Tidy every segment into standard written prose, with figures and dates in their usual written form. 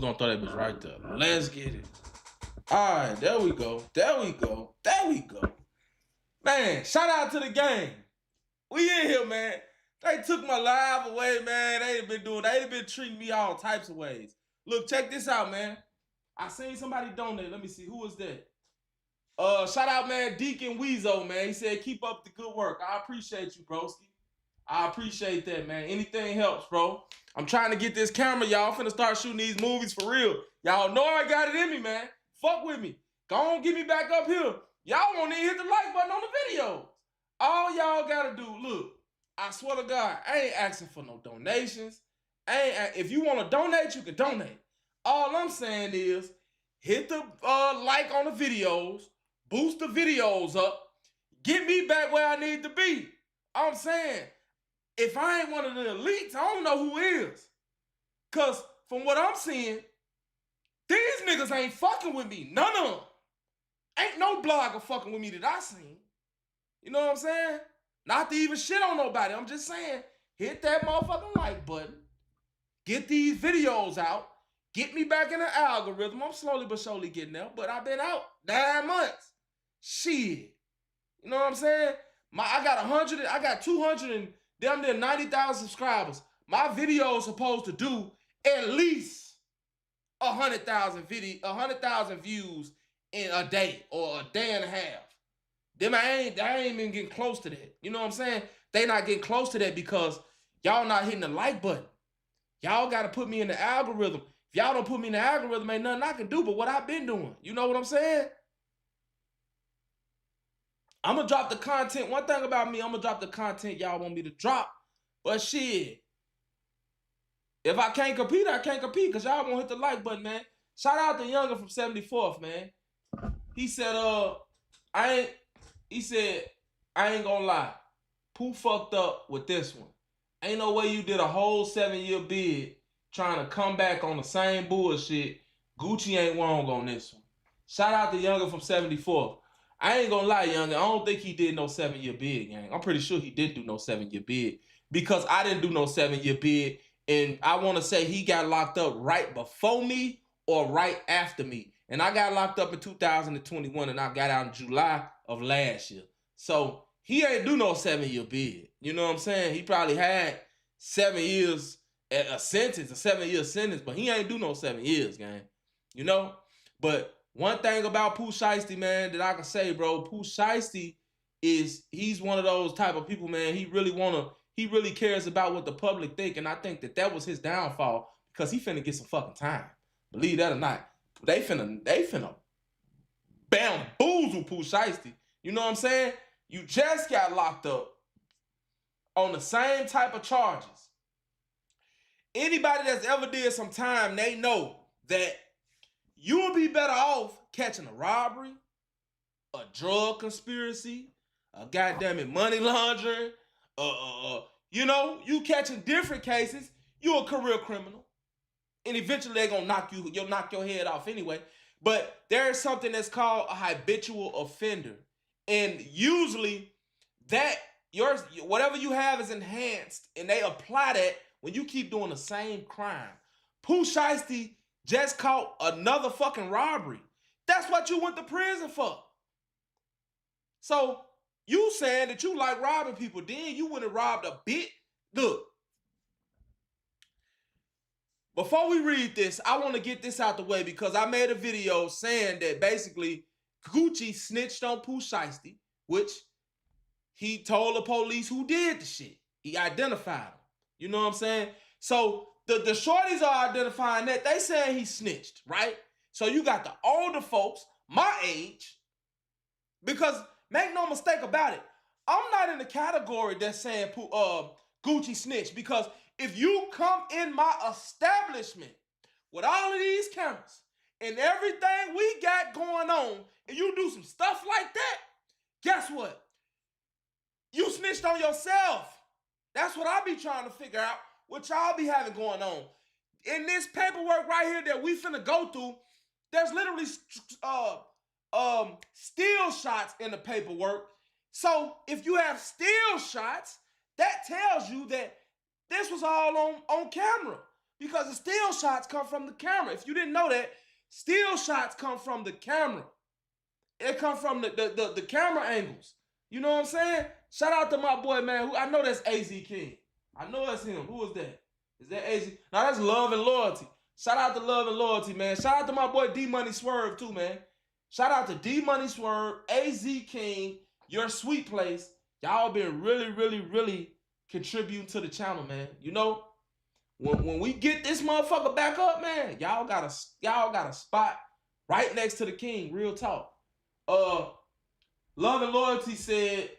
Gonna throw that bitch right there. Let's get it. All right, there we go. There we go. There we go. Man, shout out to the gang. We in here, man. They took my live away, man. They been treating me all types of ways. Look, check this out, man. I seen somebody donate. Let me see. Who was that? Shout out, man, Deacon Weezo, man. He said, keep up the good work. I appreciate you, broski. I appreciate that, man. Anything helps, bro. I'm trying to get this camera, y'all. Finna start shooting these movies for real. Y'all know I got it in me, man. Fuck with me. Go on, get me back up here. Y'all won't even hit the like button on the video. All y'all gotta do, look, I swear to God, I ain't asking for no donations. If you want to donate, you can donate. All I'm saying is, hit the like on the videos, boost the videos up, get me back where I need to be. I'm saying, if I ain't one of the elites, I don't know who is. Because from what I'm seeing, these niggas ain't fucking with me. None of them. Ain't no blogger fucking with me that I seen. You know what I'm saying? Not to even shit on nobody. I'm just saying, hit that motherfucking like button. Get these videos out. Get me back in the algorithm. I'm slowly but surely getting there. But I've been out 9 months. Shit. You know what I'm saying? I got 200 and damn near 90,000 subscribers. My video is supposed to do at least 100,000 views in a day or a day and a half. Them I ain't even getting close to that. You know what I'm saying? They not getting close to that because y'all not hitting the like button. Y'all got to put me in the algorithm. If y'all don't put me in the algorithm, ain't nothing I can do but what I've been doing. You know what I'm saying? I'm going to drop the content. One thing about me, I'm going to drop the content y'all want me to drop. But shit, if I can't compete, I can't compete because y'all won't hit the like button, man. Shout out to Younger from 74th, man. He said, I ain't gonna lie. Pooh fucked up with this one. Ain't no way you did a whole 7-year bid trying to come back on the same bullshit. Gucci ain't wrong on this one. Shout out to Younger from 74th. I ain't gonna lie, Younger. I don't think he did no 7-year bid, gang. I'm pretty sure he didn't do no 7-year bid because I didn't do no 7-year bid. And I want to say he got locked up right before me or right after me. And I got locked up in 2021 and I got out in July of last year. So he ain't do no 7-year bid. You know what I'm saying? He probably had 7 years at a 7-year sentence, but he ain't do no 7 years, gang. You know? But one thing about Pooh Shiesty, man, that I can say, bro, Pooh Shiesty he's one of those type of people, man. He really cares about what the public think, and I think that was his downfall because he finna get some fucking time. Believe that or not. They finna bamboozle Pooh Shiesty. You know what I'm saying? You just got locked up on the same type of charges. Anybody that's ever did some time, they know that you will be better off catching a robbery, a drug conspiracy, a goddamn money laundering, you know, you catching different cases, you a career criminal. And eventually they're gonna knock your head off anyway. But there is something that's called a habitual offender. And usually whatever you have is enhanced, and they apply that when you keep doing the same crime. Pooh Shiesty just caught another fucking robbery. That's what you went to prison for. So you saying that you like robbing people, then you went and robbed a bit. Look, before we read this, I want to get this out the way because I made a video saying that basically Gucci snitched on Pooh Shiesty, which he told the police who did the shit. He identified him. You know what I'm saying? So the shorties are identifying that. They saying he snitched, right? So you got the older folks, my age, because make no mistake about it, I'm not in the category that's saying Gucci snitched, because if you come in my establishment with all of these cameras and everything we got going on and you do some stuff like that, guess what? You snitched on yourself. That's what I be trying to figure out, what y'all be having going on. In this paperwork right here that we finna go through, there's literally still shots in the paperwork. So if you have still shots, that tells you that this was all on camera. Because the still shots come from the camera. If you didn't know that, still shots come from the camera. It come from the camera angles. You know what I'm saying? Shout out to my boy, man. I know that's AZ King. I know that's him. Who is that? Is that AZ? No, that's Love and Loyalty. Shout out to Love and Loyalty, man. Shout out to my boy D Money Swerve too, man. Shout out to D Money Swerve, AZ King, Your Sweet Place. Y'all been really, really, really contributing to the channel, man. You know, when we get this motherfucker back up, man, y'all got a spot right next to the king. Real talk. Love and Loyalty said,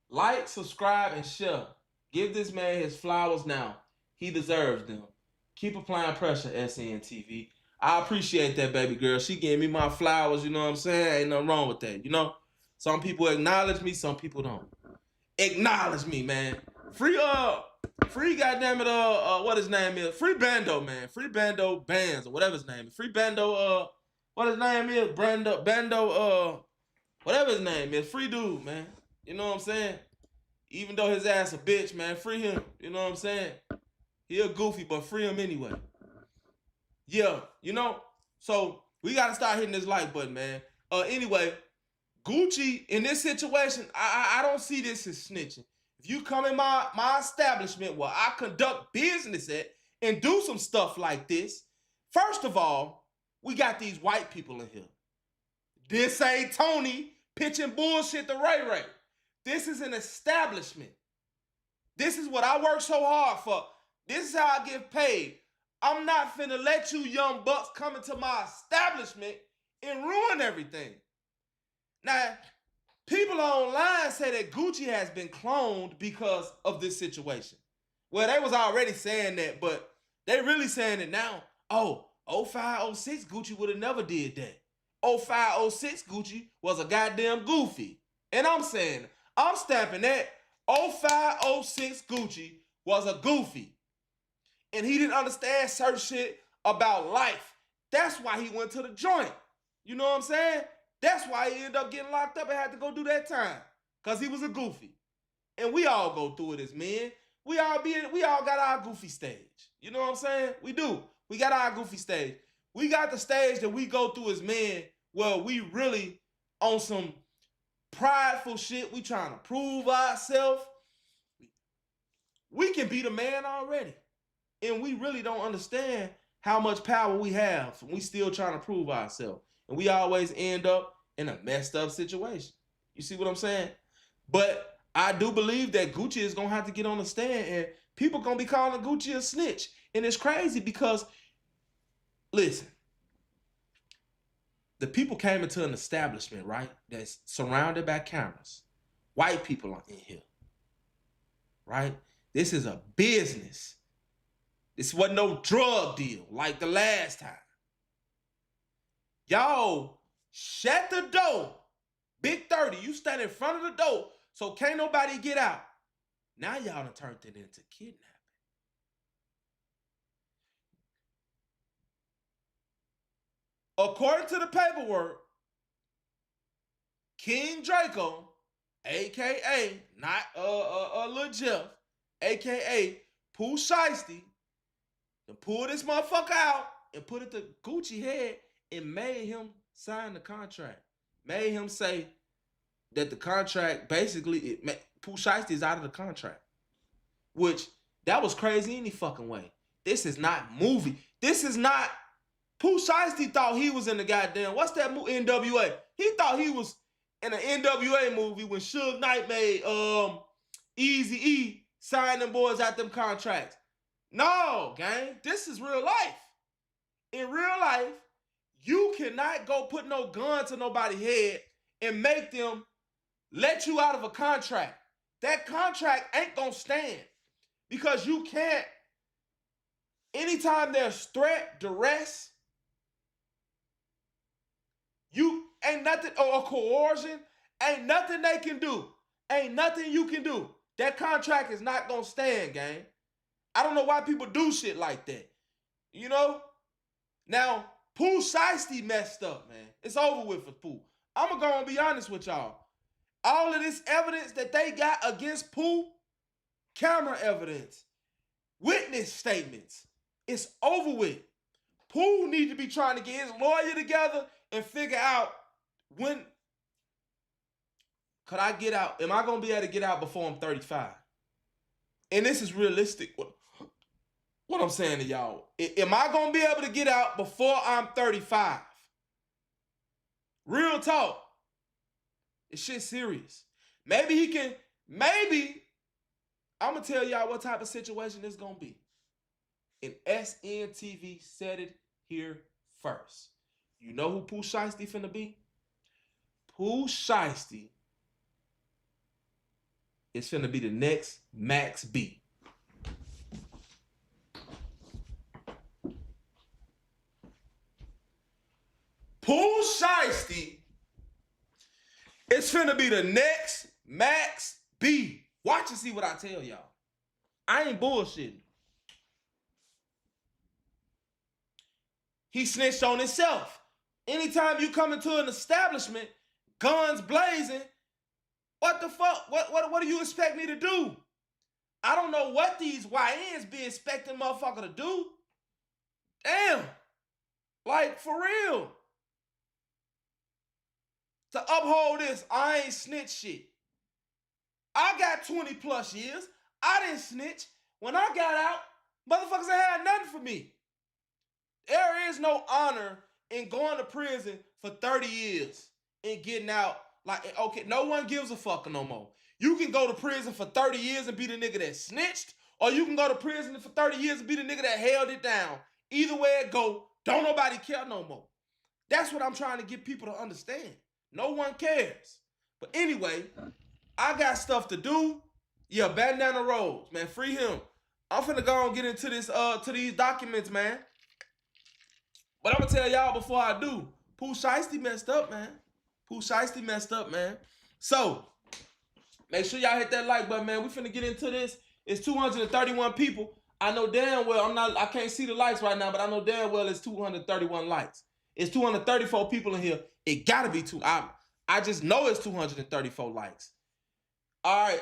like, subscribe, and share. Give this man his flowers now. He deserves them. Keep applying pressure, sntv. I appreciate that, baby girl. She gave me my flowers, you know what I'm saying? Ain't nothing wrong with that, you know? Some people acknowledge me, some people don't. Acknowledge me, man. Free goddamn it, what his name is? Free Bando, man. Free Bando Bands, or whatever his name is. Free Bando, what his name is? Bando, whatever his name is. Free dude, man. You know what I'm saying? Even though his ass a bitch, man, free him. You know what I'm saying? He a goofy, but free him anyway. Yeah, you know? So, we got to start hitting this like button, man. Anyway, Gucci, in this situation, I don't see this as snitching. If you come in my establishment where I conduct business at and do some stuff like this, first of all, we got these white people in here. This ain't Tony pitching bullshit to Ray Ray. This is an establishment. This is what I work so hard for. This is how I get paid. I'm not finna let you young bucks come into my establishment and ruin everything. Now, people online say that Gucci has been cloned because of this situation. Well, they was already saying that, but they really saying it now. Oh, 05, 06 Gucci would have never did that. 05, 06 Gucci was a goddamn goofy. And I'm saying, I'm stamping that 05, 06 Gucci was a goofy. And he didn't understand certain shit about life. That's why he went to the joint. You know what I'm saying? That's why he ended up getting locked up and had to go do that time. Because he was a goofy. And we all go through it as men. We all got our goofy stage. You know what I'm saying? We do. We got our goofy stage. We got the stage that we go through as men where we really on some prideful shit. We trying to prove ourselves. We can be the man already. And we really don't understand how much power we have. We still trying to prove ourselves. And we always end up in a messed up situation. You see what I'm saying? But I do believe that Gucci is going to have to get on the stand and people going to be calling Gucci a snitch. And it's crazy because, listen, the people came into an establishment, right, that's surrounded by cameras. White people are in here, right? This is a business. This wasn't no drug deal like the last time. Y'all, shut the door. Big 30, you stand in front of the door so can't nobody get out. Now y'all done turned it into kidnapping. According to the paperwork, King Draco, a.k.a. not Lil Jeff, a.k.a. Pooh Shiesty, to pull this motherfucker out and put it to Gucci head and made him sign the contract. Made him say that the contract, basically, Pooh Shiesty is out of the contract. Which, that was crazy any fucking way. This is not movie. This is not... Pooh Shiesty thought he was in the goddamn... What's that movie? NWA. He thought he was in an NWA movie when Suge Knight made Eazy-E sign them boys out them contracts. No, gang. This is real life. In real life, you cannot go put no gun to nobody's head and make them let you out of a contract. That contract ain't gonna stand because you can't. Anytime there's threat, duress, you ain't nothing, or coercion, ain't nothing they can do. Ain't nothing you can do. That contract is not gonna stand, gang. I don't know why people do shit like that. You know? Now, Pooh Shiesty messed up, man. It's over with for Pooh. I'm gonna go and be honest with y'all. All of this evidence that they got against Pooh, camera evidence. witness statements. It's over with. Pooh need to be trying to get his lawyer together and figure out when could I get out? Am I going to be able to get out before I'm 35? And this is realistic. What I'm saying to y'all. Am I going to be able to get out before I'm 35? Real talk. This shit's serious. Maybe he can, maybe, I'm going to tell y'all what type of situation this going to be. And sntv said it here first. You know who Pooh Shiesty finna be? Pooh Shiesty is finna be the next Max B. Pooh Shiesty is finna be the next Max B. Watch and see what I tell y'all. I ain't bullshitting. He snitched on himself. Anytime you come into an establishment, guns blazing, what the fuck? What do you expect me to do? I don't know what these YNs be expecting motherfucker to do. Damn. Like, for real. To uphold this, I ain't snitch shit. I got 20 plus years. I didn't snitch. When I got out, motherfuckers ain't had nothing for me. There is no honor in going to prison for 30 years and getting out. Like, okay, no one gives a fuck no more. You can go to prison for 30 years and be the nigga that snitched, or you can go to prison for 30 years and be the nigga that held it down. Either way it go, don't nobody care no more. That's what I'm trying to get people to understand. No one cares. But anyway, I got stuff to do. Yeah, Bandana Rose, man, free him. I'm finna go and get into this, to these documents, man. But I'm gonna tell y'all before I do, Pooh Shiesty messed up, man. Pooh Shiesty messed up, man. So, make sure y'all hit that like button, man. We finna get into this. It's 231 people. I know damn well, I can't see the likes right now, but I know damn well it's 231 likes. It's 234 people in here. It gotta be I just know it's 234 likes. All right,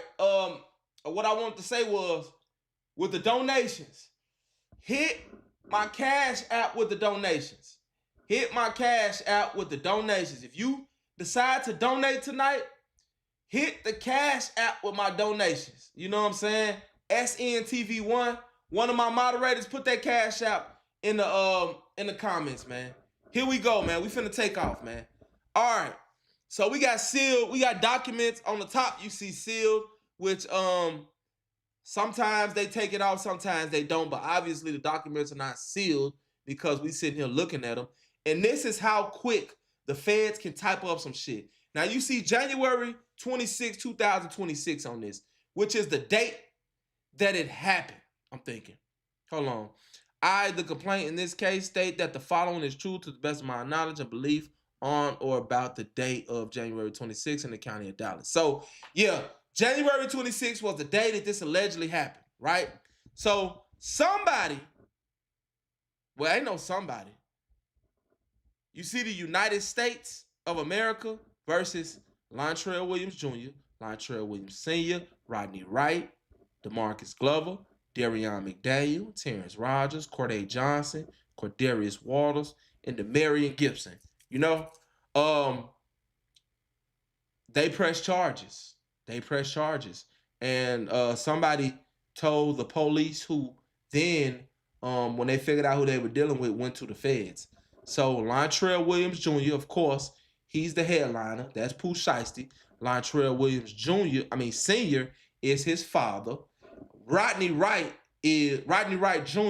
what I wanted to say was, with the donations, hit my Cash App with the donations. Hit my Cash App with the donations. If you decide to donate tonight, hit the Cash App with my donations. You know what I'm saying? SNTV1. One of my moderators put that Cash App in the comments, man. Here we go, man. We finna take off, man. All right. So we got sealed. We got documents on the top. You see sealed, which sometimes they take it off, sometimes they don't. But obviously the documents are not sealed because we sitting here looking at them. And this is how quick the feds can type up some shit. Now you see January 26, 2026 on this, which is the date that it happened. I'm thinking. Hold on. The complaint in this case state that the following is true to the best of my knowledge and belief on or about the date of January 26 in the county of Dallas. So, yeah, January 26 was the day that this allegedly happened, right? So, somebody, well, ain't no somebody. You see the United States of America versus Lontrell Williams Jr., Lontrell Williams Sr., Rodney Wright, DeMarcus Glover, Darion McDaniel, Terrence Rogers, Corday Johnson, Cordarius Waters, and Demarion Gibson. You know, they press charges. And somebody told the police, who then, when they figured out who they were dealing with, went to the feds. So Lontrell Williams Jr., of course, he's the headliner. That's Pooh Shiesty. Lontrell Williams Sr. is his father. Rodney Wright Jr.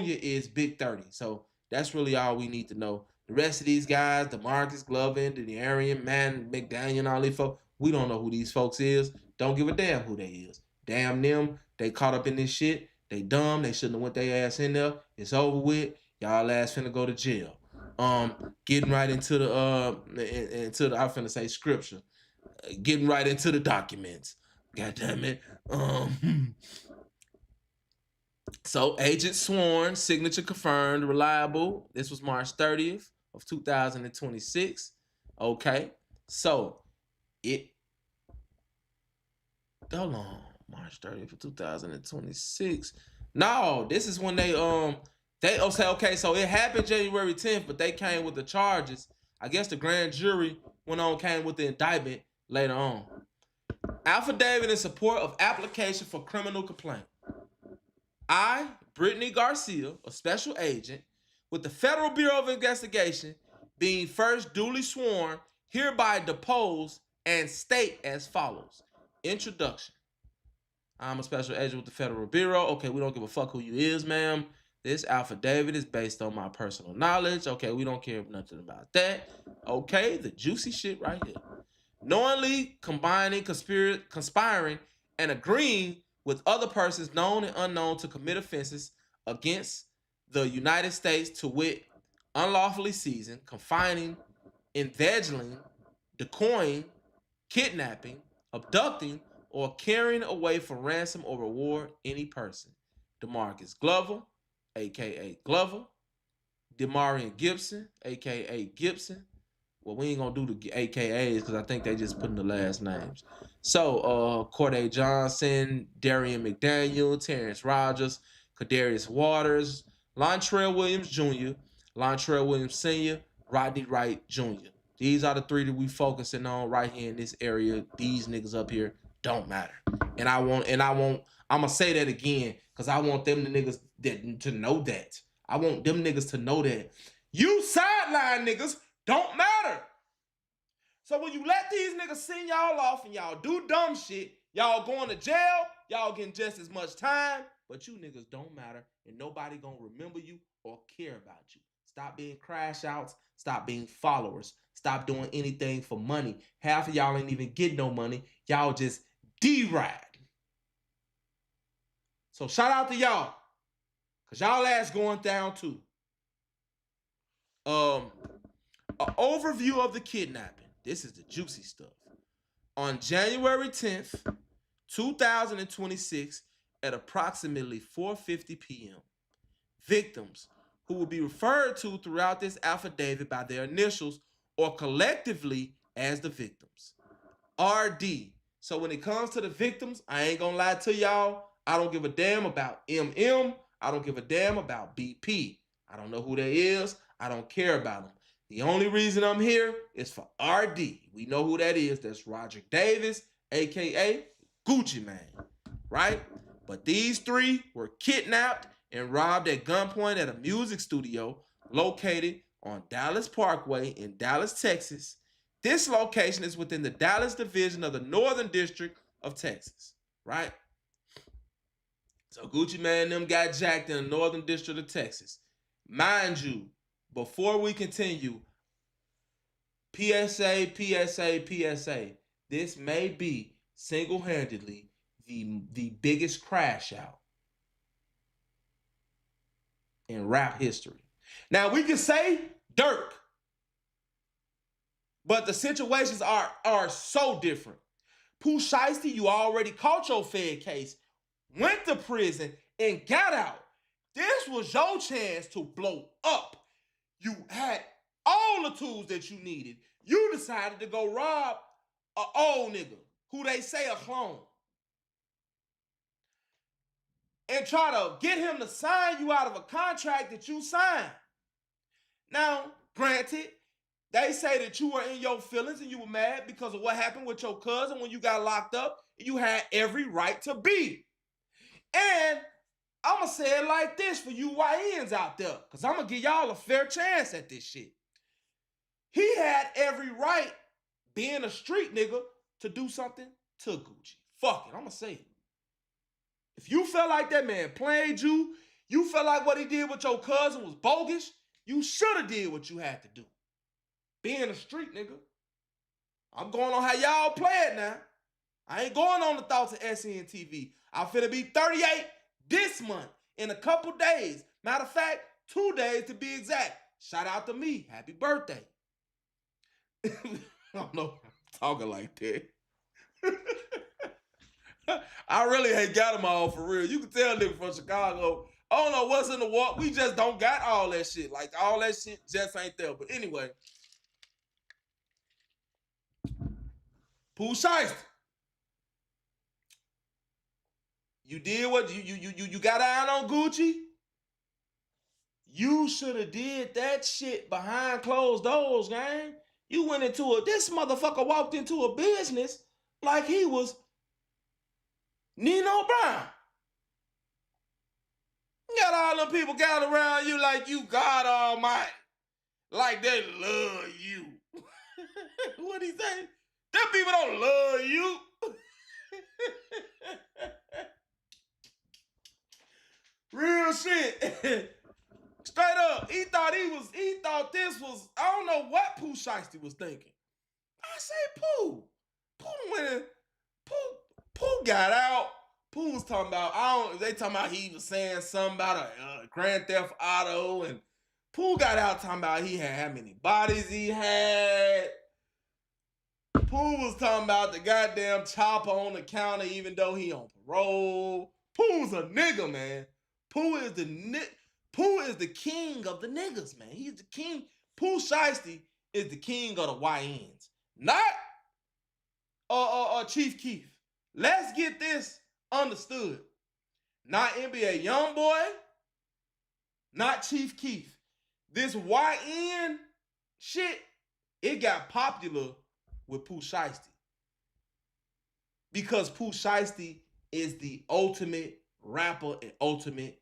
is Big 30. So that's really all we need to know. The rest of these guys, DeMarcus Glover, the Arian Man, McDaniel, and all these folks, we don't know who these folks is. Don't give a damn who they is. Damn them. They caught up in this shit. They dumb. They shouldn't have went their ass in there. It's over with. Y'all ass finna go to jail. Getting right into the I'm finna say scripture. Getting right into the documents. God damn it. So agent sworn, signature confirmed, reliable. This was March 30th of 2026. Okay. So hold on. March 30th of 2026. No, this is when they say okay, so it happened January 10th, but they came with the charges. I guess the grand jury came with the indictment later on. Affidavit in support of application for criminal complaint. I, Brittany Garcia, a special agent with the Federal Bureau of Investigation, being first duly sworn, hereby depose and state as follows. Introduction. I'm a special agent with the Federal Bureau. Okay, we don't give a fuck who you is, ma'am. This affidavit is based on my personal knowledge. Okay, we don't care nothing about that. Okay, the juicy shit right here. Knowingly combining, conspiring, and agreeing with other persons known and unknown to commit offenses against the United States, to wit, unlawfully seizing, confining, inveigling, decoying, kidnapping, abducting, or carrying away for ransom or reward any person. DeMarcus Glover, aka Glover, Demarion Gibson, aka Gibson. Well, we ain't gonna do the AKAs because I think they just put in the last names. So, Corday Johnson, Darian McDaniel, Terrence Rogers, Kadarius Waters, Lontrell Williams Jr., Lontrell Williams Sr., Rodney Wright Jr. These are the three that we focusing on right here in this area. These niggas up here don't matter. And I'm gonna say that again because I want them the niggas to know that. I want them niggas to know that. You sideline niggas don't matter. So when you let these niggas send y'all off and y'all do dumb shit, y'all going to jail, y'all getting just as much time, but you niggas don't matter and nobody gonna remember you or care about you. Stop being crash outs. Stop being followers. Stop doing anything for money. Half of y'all ain't even get no money. Y'all just D-ride. So shout out to y'all. Because y'all ass going down too. An overview of the kidnapping. This is the juicy stuff. On January 10th, 2026, at approximately 4:50 p.m., victims, who will be referred to throughout this affidavit by their initials or collectively as the victims, RD. So when it comes to the victims, I ain't gonna lie to y'all, I don't give a damn about MM. I don't give a damn about BP. I don't know who that is. I don't care about them. The only reason I'm here is for RD. We know who that is. That's Roderick Davis, aka Gucci Mane, right? But these three were kidnapped and robbed at gunpoint at a music studio located on Dallas Parkway in Dallas, Texas. This location is within the Dallas division of the Northern District of Texas, right? So Gucci Mane and them got jacked in the Northern District of Texas. Mind you, before we continue, PSA, this may be single-handedly the biggest crash out in rap history. Now, we can say Dirk, but the situations are so different. Pooh Shiesty, you already caught your Fed case, went to prison, and got out. This was your chance to blow up. You had all the tools that you needed. You decided to go rob an old nigga who they say a clone and try to get him to sign you out of a contract that you signed. Now, granted, they say that you were in your feelings and you were mad because of what happened with your cousin when you got locked up. You had every right to be. And I'm going to say it like this for you YNs out there, because I'm going to give y'all a fair chance at this shit. He had every right, being a street nigga, to do something to Gucci. Fuck it, I'm going to say it. If you felt like that man played you, you felt like what he did with your cousin was bogus, you should have did what you had to do. Being a street nigga. I'm going on how y'all play it now. I ain't going on the thoughts of sntv. I'm finna be 38 this month in a couple days. Matter of fact, 2 days to be exact. Shout out to me. Happy birthday. I don't know if I'm talking like that. I really ain't got them all for real. You can tell nigga from Chicago, I don't know what's in the walk. We just don't got all that shit. Like, all that shit just ain't there. But anyway, Pooh Shiesty. You did what you got out on Gucci. You should have did that shit behind closed doors, gang. You went into this motherfucker walked into a business like he was Nino Brown. You got all them people gathered around you like you God Almighty. Like they love you. What'd he say? Them people don't love you. Real shit. Straight up. He thought this was, I don't know what Pooh Shiesty was thinking. I say Pooh. Pooh went in. Pooh got out. Pooh was talking about, they talking about he was saying something about a Grand Theft Auto, and Pooh got out talking about he had how many bodies he had. Pooh was talking about the goddamn chopper on the counter even though he on parole. Pooh's a nigga, man. Pooh is the king of the niggas, man. He's the king. Pooh Shiesty is the king of the YNs. Not Chief Keef. Let's get this understood. Not NBA Youngboy, not Chief Keef. This YN shit, it got popular with Pooh Shiesty. Because Pooh Shiesty is the ultimate rapper and ultimate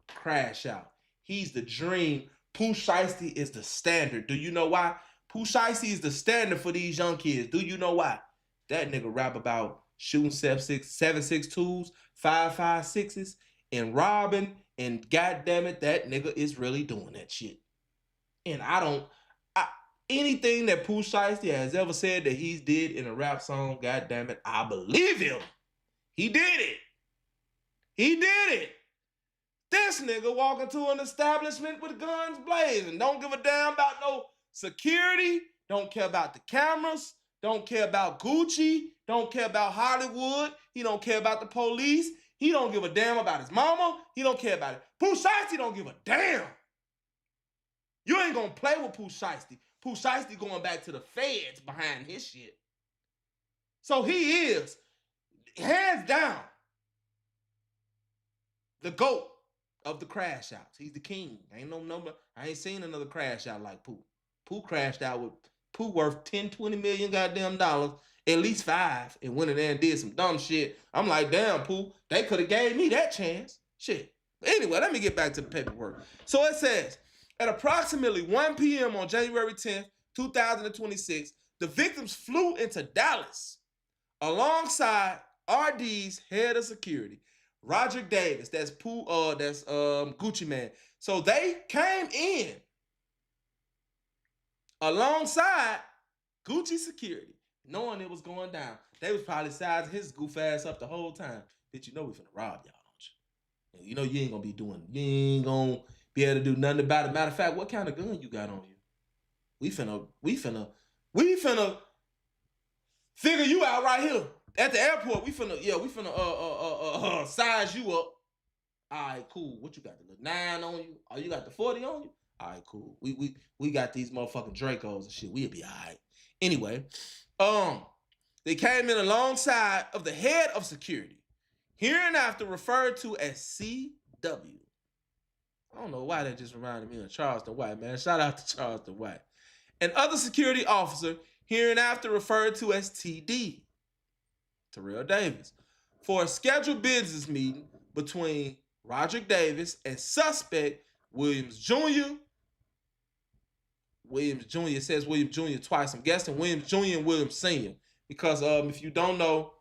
crash out. He's the dream. Pooh Shiesty is the standard. Do you know why? Pooh Shiesty is the standard for these young kids. Do you know why? That nigga rap about shooting 7.62s, 5.56s, and robbing, and goddamn it, that nigga is really doing that shit. And anything that Pooh Shiesty has ever said that he did in a rap song, goddamn it, I believe him. He did it. He did it. This nigga walk into an establishment with guns blazing. Don't give a damn about no security. Don't care about the cameras. Don't care about Gucci. Don't care about Hollywood. He don't care about the police. He don't give a damn about his mama. He don't care about it. Pooh Shiesty don't give a damn. You ain't gonna play with Pooh Shiesty. Pooh Shiesty going back to the feds behind his shit. So he is, hands down, the GOAT of the crash outs. He's the king. Ain't no number. I ain't seen another crash out like Pooh. Pooh crashed out with Pooh worth 10, 20 million goddamn dollars, at least 5, and went in there and did some dumb shit. I'm like, damn, Pooh, they could have gave me that chance. Shit. But anyway, let me get back to the paperwork. So it says, at approximately 1 p.m. on January 10th, 2026, the victims flew into Dallas alongside RD's head of security, Roger Davis. That's Gucci Mane. So they came in alongside Gucci security, knowing it was going down. They was probably sizing his goof ass up the whole time. Bitch, you know we finna rob y'all, don't you? You know you ain't gonna be able to do nothing about it. Matter of fact, what kind of gun you got on you? We finna figure you out right here at the airport. We finna size you up. All right, cool. What you got? The 9 on you? Oh, you got the 40 on you? All right, cool. We got these motherfucking Dracos and shit. We'll be all right. Anyway, they came in alongside of the head of security, hereinafter referred to as CW. I don't know why that just reminded me of Charleston White, man. Shout out to Charleston White. And other security officer, hereinafter referred to as TD, Terrell Davis, for a scheduled business meeting between Roger Davis and suspect Williams Jr. It says Williams Jr. twice. I'm guessing Williams Jr. and Williams Sr. Because if you don't know,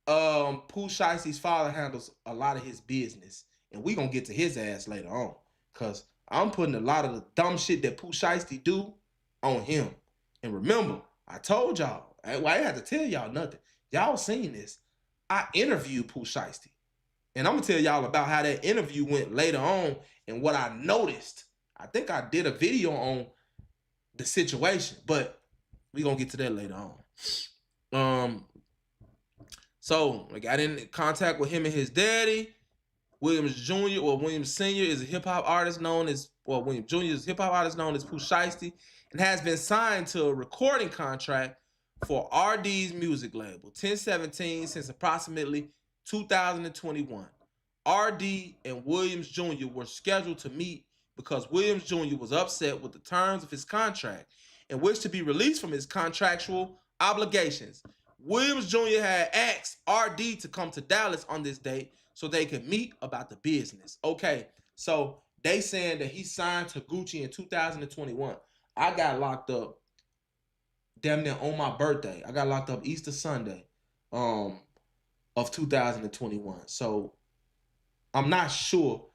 Pooh Shiesty's father handles a lot of his business. And we gonna get to his ass later on. Because I'm putting a lot of the dumb shit that Pooh Shiesty do on him. And remember, I told y'all, I ain't have to tell y'all nothing. Y'all seen this. I interviewed Pooh Shiesty. And I'm going to tell y'all about how that interview went later on and what I noticed. I think I did a video on the situation, but we going to get to that later on. So I got in contact with him and his daddy. Williams Jr. or Williams Sr. is a hip-hop artist known as, Williams Jr. is a hip-hop artist known as Pooh Shiesty and has been signed to a recording contract for RD's music label, 1017, since approximately 2021. RD and Williams Jr. were scheduled to meet because Williams Jr. was upset with the terms of his contract and wished to be released from his contractual obligations. Williams Jr. had asked RD to come to Dallas on this date so they could meet about the business. Okay, so they saying that he signed to Gucci in 2021. I got locked up damn near on my birthday. I got locked up Easter Sunday of 2021. So I'm not sure.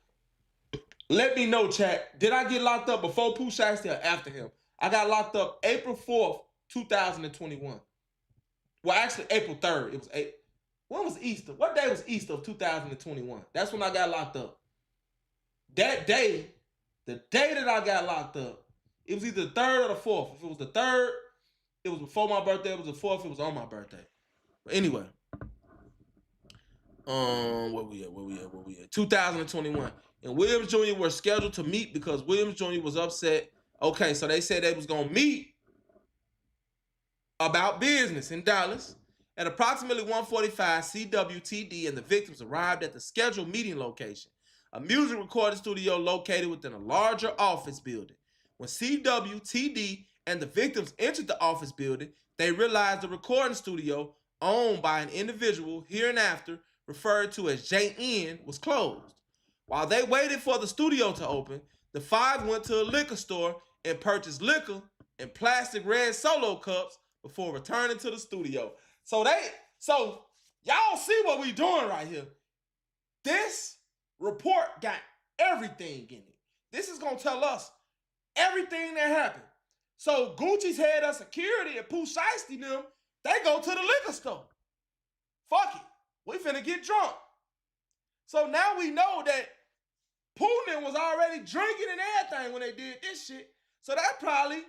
Let me know, chat. Did I get locked up before Pooh Shiesty or after him? I got locked up April 4th, 2021. Well, actually, April 3rd. It was when was Easter? What day was Easter of 2021? That's when I got locked up. That day, the day that I got locked up, it was either the 3rd or the 4th. If it was the 3rd, it was before my birthday. If it was the 4th, it was on my birthday. But anyway. Where we at? 2021. And Williams Jr. were scheduled to meet because Williams Jr. was upset. Okay, so they said they was gonna meet about business in Dallas. At approximately 1:45, CWTD and the victims arrived at the scheduled meeting location, a music recording studio located within a larger office building. When CWTD and the victims entered the office building, they realized the recording studio, owned by an individual hereinafter referred to as JN, was closed. While they waited for the studio to open, the five went to a liquor store and purchased liquor in plastic red Solo cups before returning to the studio. So y'all see what we doing right here. This report got everything in it. This is gonna tell us everything that happened. So Gucci's head of security and Pooh Shiesty them, they go to the liquor store. Fuck it. We finna get drunk. So now we know that Putin was already drinking and everything when they did this shit. So that probably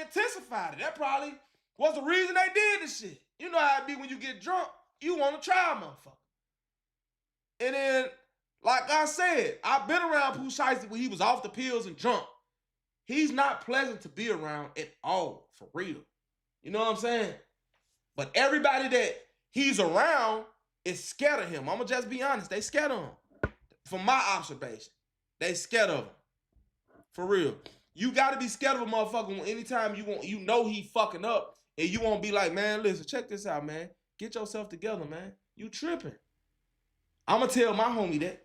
intensified it. That probably was the reason they did this shit. You know how it be when you get drunk, you want to try a motherfucker. And then, like I said, I've been around Pooh Shiesty when he was off the pills and drunk. He's not pleasant to be around at all, for real. You know what I'm saying? But everybody that he's around is scared of him. I'm going to just be honest. They scared of him. From my observation, they scared of him. For real. You got to be scared of a motherfucker anytime you know he fucking up and you won't be like, man, listen, check this out, man. Get yourself together, man. You tripping. I'm going to tell my homie that.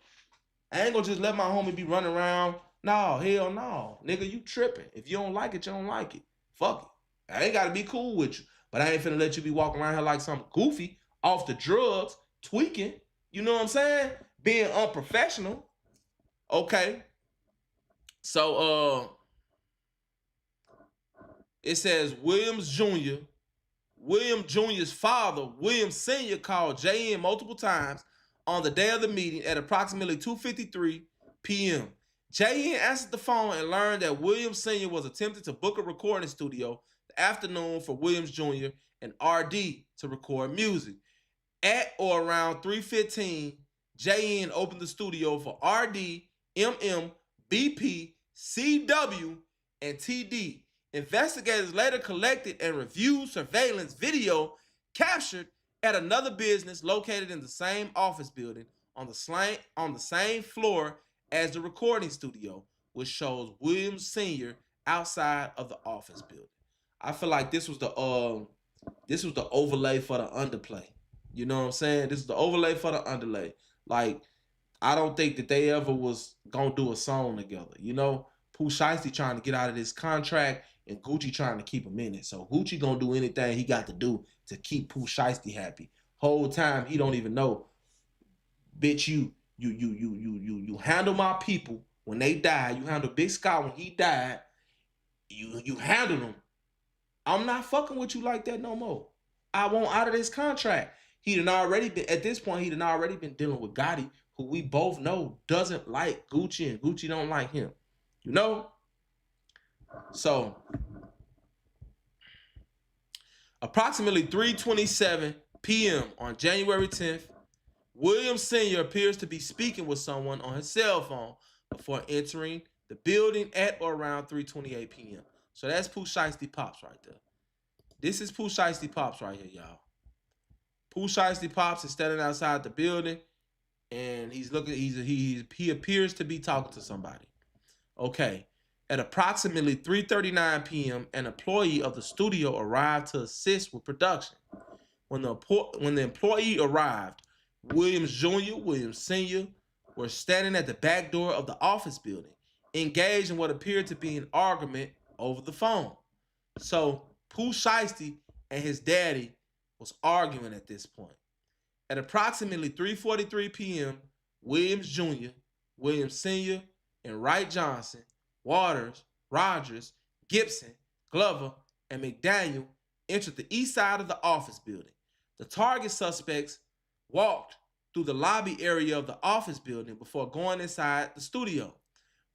I ain't going to just let my homie be running around. No, hell no. Nigga, you tripping. If you don't like it, you don't like it. Fuck it. I ain't got to be cool with you. But I ain't finna let you be walking around here like some goofy, off the drugs, tweaking. You know what I'm saying? Being unprofessional. Okay. So, it says William Jr.'s father, William Sr., called JN multiple times on the day of the meeting at approximately 2:53 p.m. JN answered the phone and learned that William Sr. was attempting to book a recording studio the afternoon for Williams Jr. and RD to record music. At or around 3:15, JN opened the studio for RD, MM, BP, CW, and TD. Investigators later collected and reviewed surveillance video captured at another business located in the same office building on the same floor as the recording studio, which shows Williams Sr. outside of the office building. I feel like this was the overlay for the underplay. You know what I'm saying? This is the overlay for the underlay. Like, I don't think that they ever was gonna do a song together. You know, Pooh Shiesty trying to get out of this contract and Gucci trying to keep him in it. So Gucci gonna do anything he got to do to keep Pooh Shiesty happy. Whole time he don't even know. Bitch, you handle my people when they died. You handle Big Scott when he died. You handle them. I'm not fucking with you like that no more. I want out of this contract. He done already been, at this point, he done already been dealing with Gotti, who we both know doesn't like Gucci and Gucci don't like him. You know? So, approximately 3:27 p.m. on January 10th, William Sr. appears to be speaking with someone on his cell phone before entering the building at or around 3:28 p.m. So that's Pooh Shiesty Pops right there. This is Pooh Shiesty Pops right here, y'all. Pooh Shiesty Pops is standing outside the building, and he's looking. He appears to be talking to somebody. Okay. At approximately 3:39 p.m., an employee of the studio arrived to assist with production. When the employee arrived, Williams Jr., Williams Sr. were standing at the back door of the office building, engaged in what appeared to be an argument over the phone. So Pooh Shiesty and his daddy was arguing at this point. At approximately 3:43 p.m., Williams Jr., Williams Sr., and Wright Johnson, Waters, Rogers, Gibson, Glover, and McDaniel entered the east side of the office building. The target suspects walked through the lobby area of the office building before going inside the studio.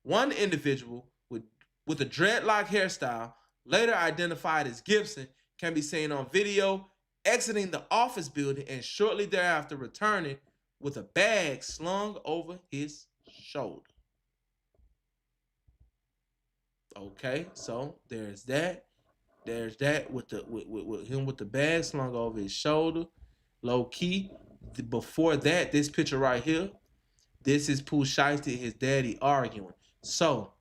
One individual with a dreadlock hairstyle, later identified as Gibson, can be seen on video exiting the office building and shortly thereafter returning with a bag slung over his shoulder. Okay, so there's that. There's that with him with the bag slung over his shoulder, low key. Before that, this picture right here, this is Pooh Shiesty and his daddy arguing. So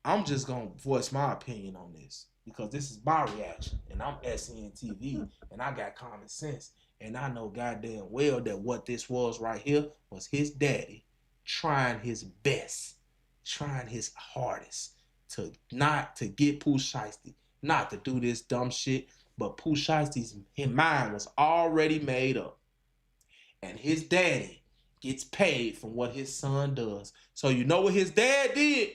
I'm just gonna voice my opinion on this because this is my reaction, and I'm sntv, and I got common sense, and I know goddamn well that what this was right here was his daddy trying his best, trying his hardest to get Pooh Shiesty not to do this dumb shit, but Pooh Shiesty's mind was already made up. And his daddy gets paid from what his son does. So you know what his dad did?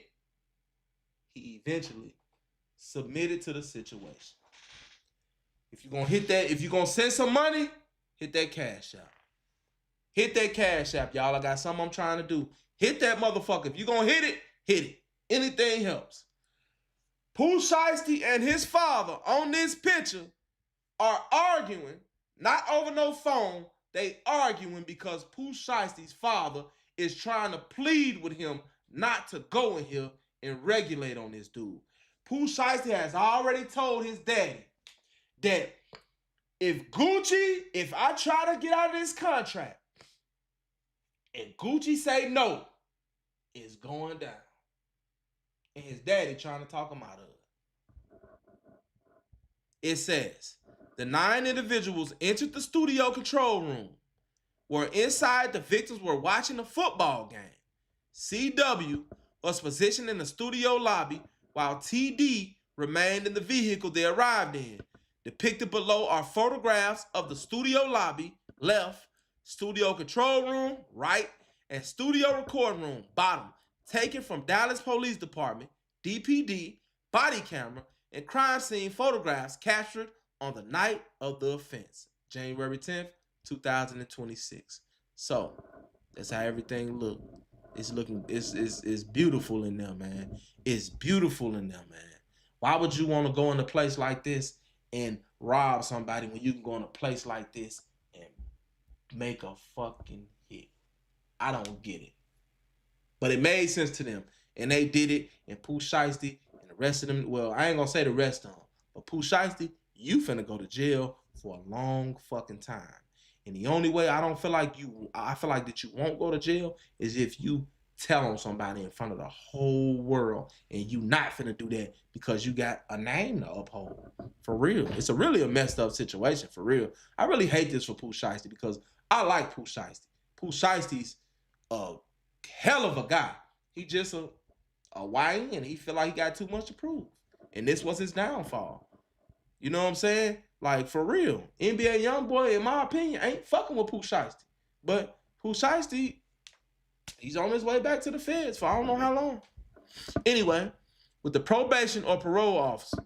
He eventually submitted to the situation. If you're gonna hit that, if you're gonna send some money, hit that Cash App. Hit that Cash App, y'all. I got something I'm trying to do. Hit that motherfucker. If you're gonna hit it, hit it. Anything helps. Pooh Shiesty and his father on this picture are arguing, not over no phone. They arguing because Pooh Shiesty's father is trying to plead with him not to go in here and regulate on this dude. Pooh Shiesty has already told his daddy that if I try to get out of this contract and Gucci say no, it's going down. And his daddy trying to talk him out of it. It says, the 9 individuals entered the studio control room, where inside the victims were watching a football game. CW was positioned in the studio lobby while TD remained in the vehicle they arrived in. Depicted below are photographs of the studio lobby, left, studio control room, right, and studio recording room, bottom, taken from Dallas Police Department, DPD, body camera, and crime scene photographs captured on the night of the offense, January 10th, 2026. So that's how everything look. It's beautiful in there, man. It's beautiful in there, man. Why would you want to go in a place like this and rob somebody when you can go in a place like this and make a fucking hit? I don't get it. But it made sense to them. And they did it. And Pooh Shiesty and the rest of them, well, I ain't gonna say the rest of them, but Pooh Shiesty, you finna go to jail for a long fucking time. And the only way I feel like that you won't go to jail is if you tell on somebody in front of the whole world, and you not finna do that because you got a name to uphold. For real. It's really a messed up situation, for real. I really hate this for Pooh Shiesty because I like Pooh Shiesty. Pooh Shiesty's a hell of a guy. He just a YN, and he feel like he got too much to prove. And this was his downfall. You know what I'm saying? Like, for real. NBA YoungBoy, in my opinion, ain't fucking with Pooh Shiesty. But Pooh Shiesty, he's on his way back to the feds for I don't know how long. Anyway, with the probation or parole officer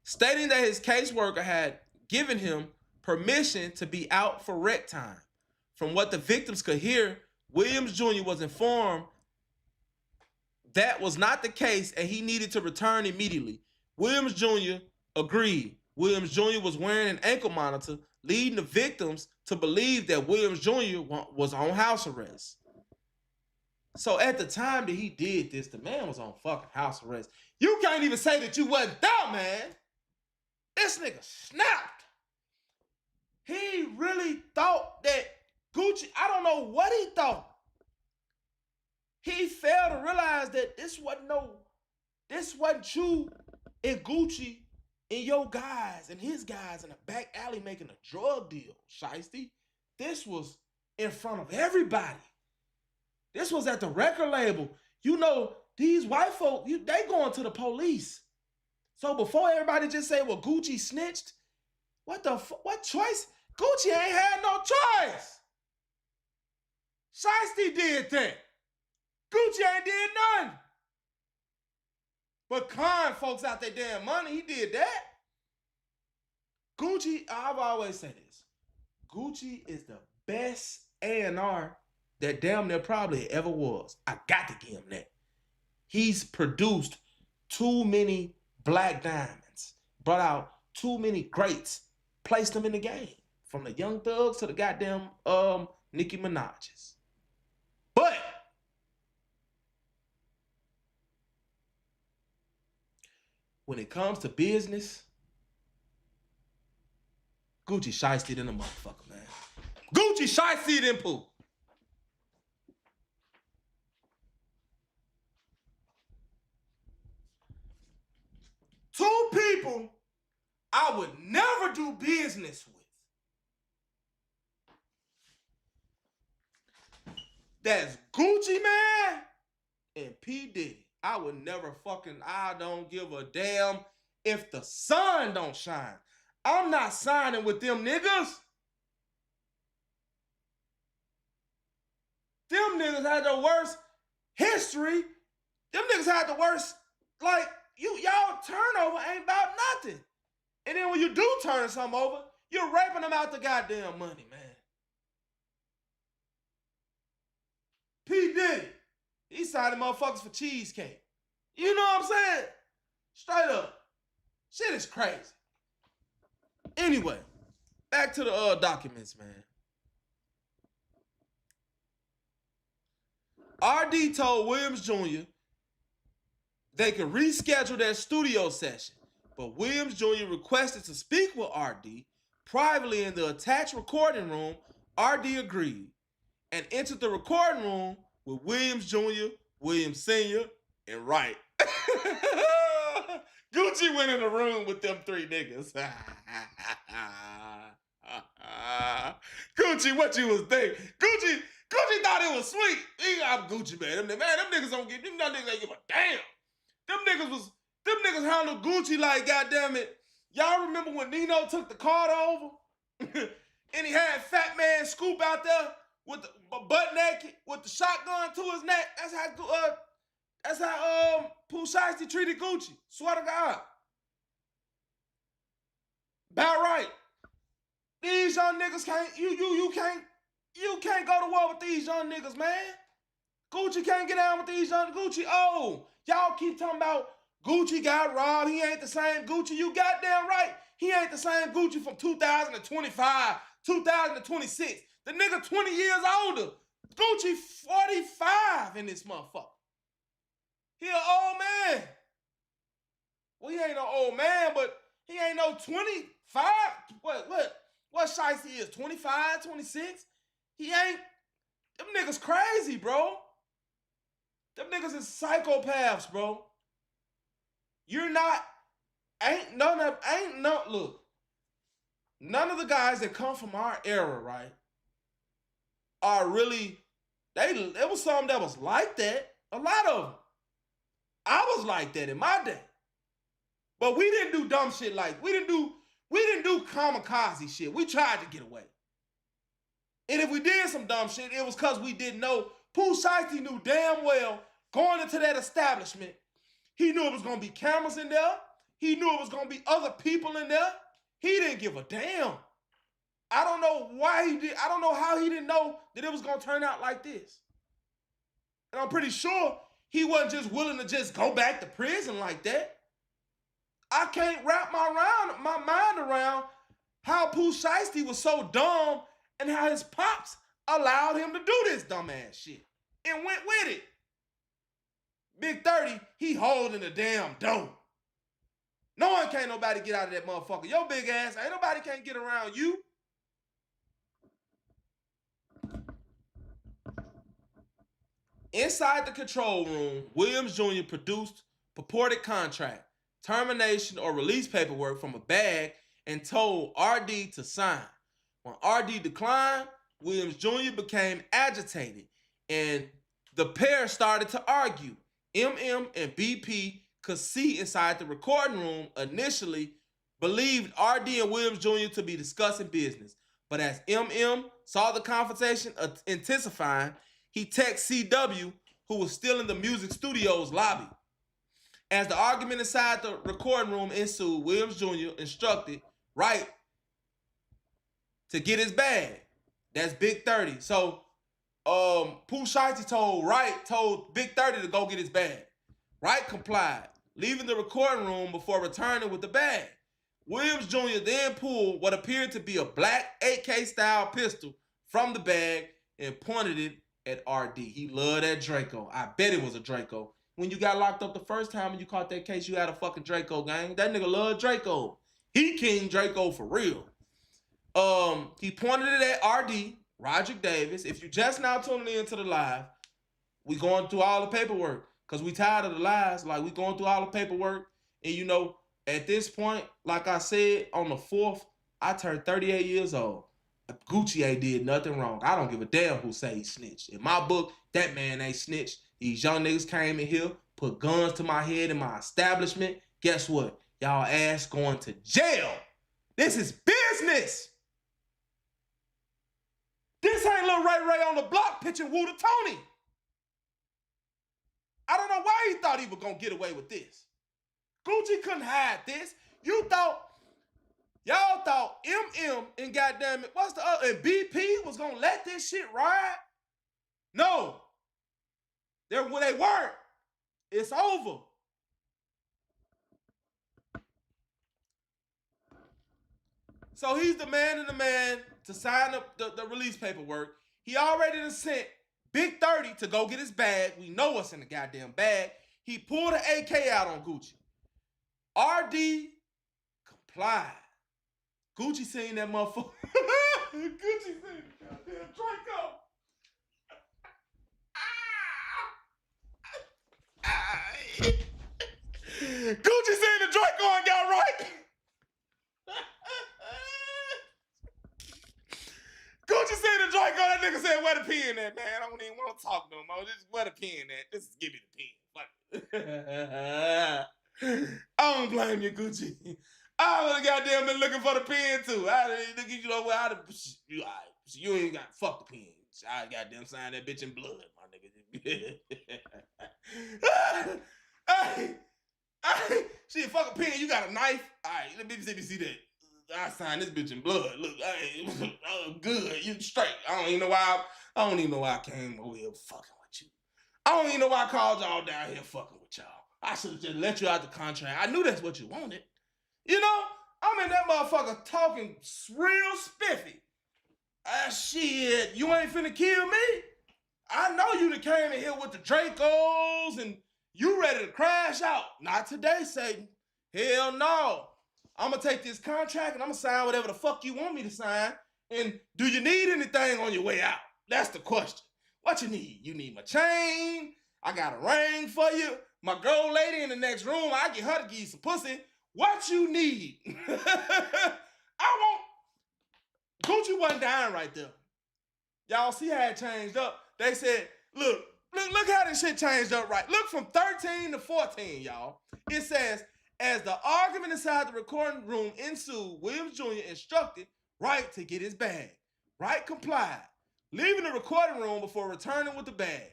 stating that his caseworker had given him permission to be out for rec time. From what the victims could hear, Williams Jr. was informed that was not the case and he needed to return immediately. Williams Jr. agreed. Williams Jr. was wearing an ankle monitor, leading the victims to believe that Williams Jr. was on house arrest. So at the time that he did this, the man was on fucking house arrest. You can't even say that you wasn't there, man. This nigga snapped. He really thought that Gucci, I don't know what he thought. He failed to realize that this wasn't you and Gucci and your guys and his guys in a back alley making a drug deal, Shiesty. This was in front of everybody. This was at the record label. You know, these white folk, they going to the police. So before everybody just say, well, Gucci snitched, what choice? Gucci ain't had no choice. Shiesty did that. Gucci ain't did nothing. But con folks out their damn money, he did that. Gucci, I've always said this. Gucci is the best A&R that damn near probably ever was. I got to give him that. He's produced too many black diamonds, brought out too many greats, placed them in the game. From the Young Thugs to the goddamn Nicki Minaj's. But when it comes to business, Gucci shiesty than a motherfucker, man. Gucci shiesty than Pooh. Two people I would never do business with. That's Gucci Mane and P. Diddy. I don't give a damn if the sun don't shine. I'm not signing with them niggas. Them niggas had the worst history. Them niggas had the worst, like, y'all turnover ain't about nothing. And then when you do turn something over, you're raping them out the goddamn money, man. P. Diddy, he signed motherfuckers for cheesecake. You know what I'm saying? Straight up. Shit is crazy. Anyway, back to the documents, man. RD told Williams Jr. they could reschedule their studio session, but Williams Jr. requested to speak with RD privately in the attached recording room. RD agreed and entered the recording room with Williams Jr., Williams Sr., and Wright. Gucci went in the room with them three niggas. Gucci, what you was thinking? Gucci thought it was sweet. I'm Gucci, man. Them niggas don't give, them niggas ain't give a damn. Them niggas handled Gucci like, goddamn it. Y'all remember when Nino took the Carter over? And he had Fat Man Scoop out there with the butt naked with the shotgun to his neck. That's how Pooh Shiesty treated Gucci. Swear to God. About right. These young niggas you can't go to war with these young niggas, man. Gucci can't get down with these young Gucci. Oh, y'all keep talking about Gucci got robbed. He ain't the same Gucci. You goddamn right. He ain't the same Gucci from 2025, 2026. The nigga 20 years older. Gucci 45 in this motherfucker. He an old man. Well, he ain't no old man, but he ain't no 25. What Shiesty is? 25, 26? He ain't. Them niggas crazy, bro. Them niggas is psychopaths, bro. Look. None of the guys that come from our era, right, are really, there was some that was like that. A lot of them. I was like that in my day. But we didn't do dumb shit like, we didn't do kamikaze shit. We tried to get away. And if we did some dumb shit, it was because we didn't know. Pooh Shiesty knew damn well going into that establishment, he knew it was going to be cameras in there. He knew it was going to be other people in there. He didn't give a damn. I don't know why he did. I don't know how he didn't know that it was going to turn out like this. And I'm pretty sure he wasn't just willing to just go back to prison like that. I can't wrap my mind around how Pooh Shiesty was so dumb and how his pops allowed him to do this dumbass shit and went with it. Big 30, he holding the damn door. No one can't nobody get out of that motherfucker. Your big ass, ain't nobody can't get around you. Inside the control room, Williams Jr. produced purported contract, termination, or release paperwork from a bag and told RD to sign. When RD declined, Williams Jr. became agitated and the pair started to argue. MM and BP could see inside the recording room initially believed RD and Williams Jr. to be discussing business. But as MM saw the conversation intensifying, he texted CW, who was still in the music studio's lobby. As the argument inside the recording room ensued, Williams Jr. instructed Wright to get his bag. That's Big 30. So Pooh Shiesty told Big 30 to go get his bag. Wright complied, leaving the recording room before returning with the bag. Williams Jr. then pulled what appeared to be a black AK-style pistol from the bag and pointed it at RD. He loved that Draco. I bet it was a Draco. When you got locked up the first time and you caught that case, you had a fucking Draco, gang. That nigga loved Draco. He King Draco for real. He pointed it at RD, Roderick Davis. If you just now tuning in to the live, we going through all the paperwork because we tired of the lies. Like, we going through all the paperwork. And, you know, at this point, like I said, on the 4th, I turned 38 years old. Gucci ain't did nothing wrong. I don't give a damn who say he snitched. In my book, that man ain't snitched. These young niggas came in here, put guns to my head in my establishment. Guess what? Y'all ass going to jail. This is business. This ain't Lil Ray on the block pitching Woo to Tony. I don't know why he thought he was going to get away with this. Gucci couldn't hide this. Y'all thought MM and goddamn it, and BP was going to let this shit ride? No. They weren't. It's over. So he's demanding the man to sign up the release paperwork. He already done sent Big 30 to go get his bag. We know what's in the goddamn bag. He pulled an AK out on Gucci. RD complied. Gucci seen that motherfucker. Gucci seen the goddamn Draco. Gucci seen the Draco and got right. Gucci seen the Draco. That nigga said, where the pen at, man? I don't even want to talk no more. Just where the pen at. Just give me the pen. I don't blame you, Gucci. I would have goddamn been looking for the pen too. You know what? You ain't got fuck the pen. I goddamn signed that bitch in blood, my nigga. Hey, shit, fuck a pen. You got a knife? All right, let me see that. I signed this bitch in blood. Look, I'm good. You straight. I don't even know why I came over here fucking with you. I don't even know why I called y'all down here fucking with y'all. I should have just let you out the contract. I knew that's what you wanted. You know, I'm in that motherfucker talking real spiffy. Shit, you ain't finna kill me. I know you done came in here with the Dracos and you ready to crash out. Not today, Satan. Hell no. I'm gonna take this contract and I'm gonna sign whatever the fuck you want me to sign. And do you need anything on your way out? That's the question. What you need? You need my chain. I got a ring for you. My girl lady in the next room, I get her to give you some pussy. What you need? Gucci wasn't dying right there. Y'all see how it changed up. They said, look how this shit changed up right. Look from 13 to 14, y'all. It says, as the argument inside the recording room ensued, Williams Jr. instructed Wright to get his bag. Wright complied, leaving the recording room before returning with the bag.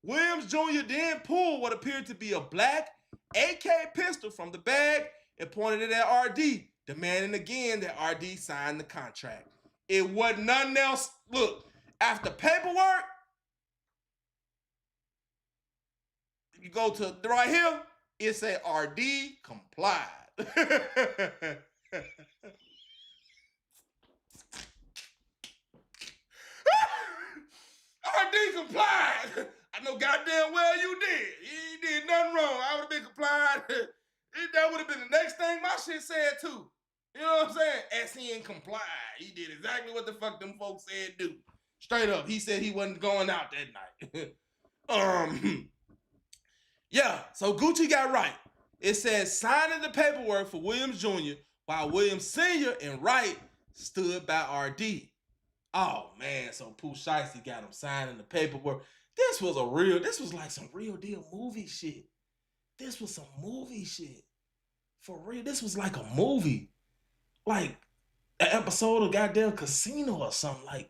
Williams Jr. then pulled what appeared to be a black AK pistol from the bag and pointed it at RD, demanding again that RD sign the contract. It wasn't nothing else. Look, after paperwork, you go to right here, it said RD complied. RD complied. I know goddamn well you did. You did nothing wrong. I would have been complied. That would have been the next thing my shit said too. You know what I'm saying? SN complied. He did exactly what the fuck them folks said do. Straight up. He said he wasn't going out that night. Yeah, so Gucci got right. It says signing the paperwork for Williams Jr. while Williams Sr. and Wright stood by RD. Oh man, so Pooh Shiesty got him signing the paperwork. This was like some real deal movie shit. This was some movie shit. For real, this was like a movie. Like an episode of goddamn Casino or something. Like,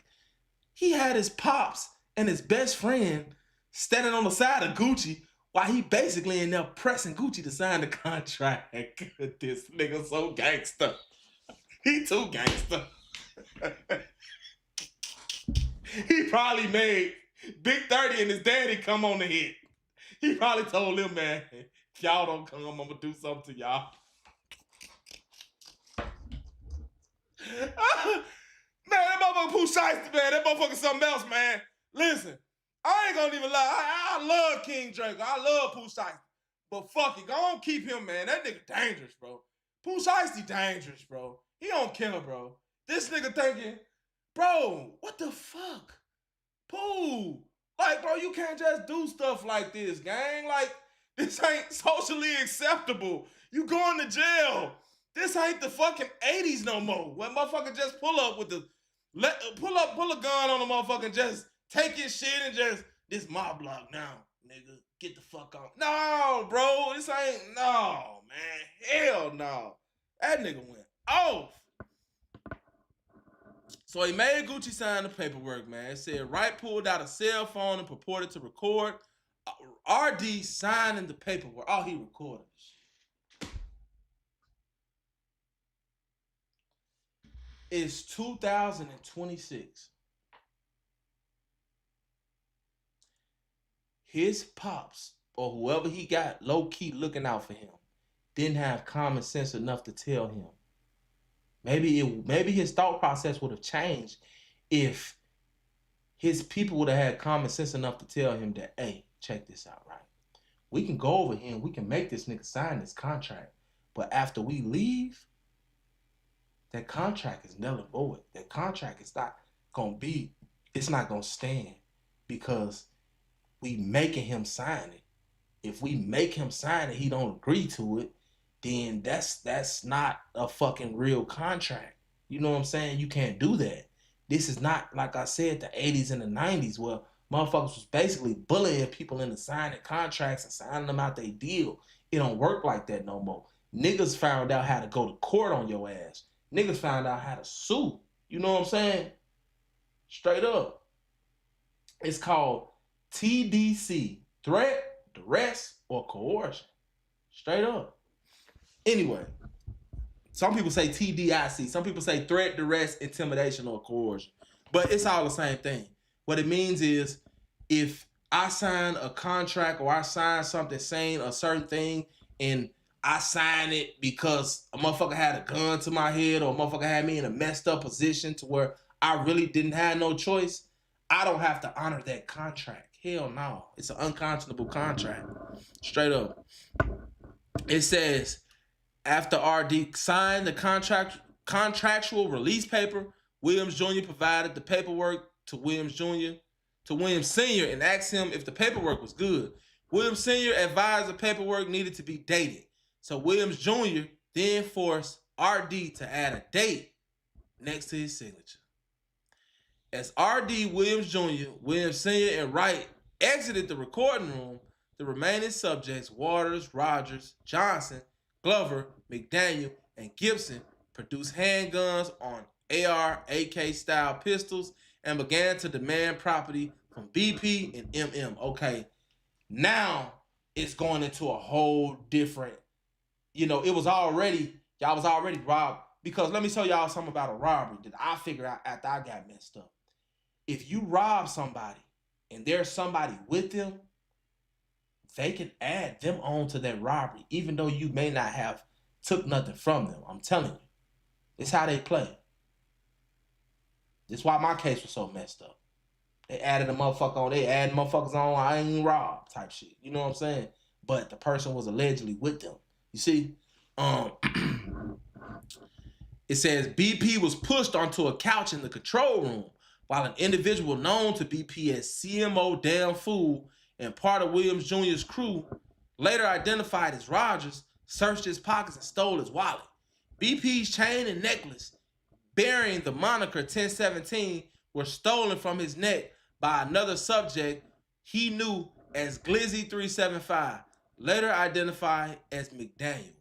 he had his pops and his best friend standing on the side of Gucci while he basically in there pressing Gucci to sign the contract. This nigga so gangster. He too gangster. He probably made Big 30 and his daddy come on the hit. He probably told him, man, if y'all don't come, I'm gonna do something to y'all. Man, that motherfucker Pooh Shiesty, man. That motherfucker something else, man. Listen, I ain't gonna even lie. I love King Draco. I love Pooh Shiesty. But fuck it, go on keep him, man. That nigga dangerous, bro. Pooh Shiesty dangerous, bro. He don't kill, bro. This nigga thinking, bro, what the fuck? Pooh. Like, bro, you can't just do stuff like this, gang. Like, this ain't socially acceptable. You going to jail. This ain't the fucking 80s no more. Where motherfucker just pull up with the pull a gun on the motherfucker and just take his shit and just, this my block now, nigga. Get the fuck on. No, bro. This ain't, no, man. Hell no. That nigga went off. So he made Gucci sign the paperwork, man. It said Wright pulled out a cell phone and purported to record RD signing the paperwork. Oh, he recorded. It's 2026. His pops, or whoever he got low-key looking out for him, didn't have common sense enough to tell him. Maybe his thought process would have changed if his people would have had common sense enough to tell him that, hey, check this out, right? We can go over here and we can make this nigga sign this contract. But after we leave, that contract is null and void. That contract is not gonna be, it's not gonna stand because we making him sign it. If we make him sign it, he don't agree to it, then that's not a fucking real contract. You know what I'm saying? You can't do that. This is not, like I said, the 80s and the 90s where motherfuckers was basically bullying people into signing contracts and signing them out their deal. It don't work like that no more. Niggas found out how to go to court on your ass. Niggas found out how to sue. You know what I'm saying? Straight up. It's called TDC. Threat, duress, or coercion. Straight up. Anyway, some people say TDIC. Some people say threat, duress, intimidation, or coercion. But it's all the same thing. What it means is if I sign a contract or I sign something saying a certain thing and I sign it because a motherfucker had a gun to my head or a motherfucker had me in a messed up position to where I really didn't have no choice, I don't have to honor that contract. Hell no. It's an unconscionable contract. Straight up. It says, after RD signed the contractual release paper, Williams Jr. provided the paperwork to Williams Sr. and asked him if the paperwork was good. Williams Sr. advised the paperwork needed to be dated. So Williams Jr. then forced RD to add a date next to his signature. As RD, Williams Jr., Williams Sr., and Wright exited the recording room, the remaining subjects, Waters, Rogers, Johnson, Glover, McDaniel, and Gibson, produced handguns on AR, AK style pistols and began to demand property from BP and MM. Okay, now it's going into a whole different, y'all was already robbed. Because let me tell y'all something about a robbery that I figured out after I got messed up. If you rob somebody and there's somebody with them, they can add them on to that robbery, even though you may not have took nothing from them. I'm telling you. It's how they play. That's why my case was so messed up. They added a motherfucker on, they added motherfuckers on, I ain't robbed type shit. You know what I'm saying? But the person was allegedly with them. You see? It says BP was pushed onto a couch in the control room while an individual known to BP as CMO Damn Fool and part of Williams Jr.'s crew, later identified as Rogers, searched his pockets and stole his wallet. BP's chain and necklace, bearing the moniker 1017, were stolen from his neck by another subject he knew as Glizzy 375, later identified as McDaniel.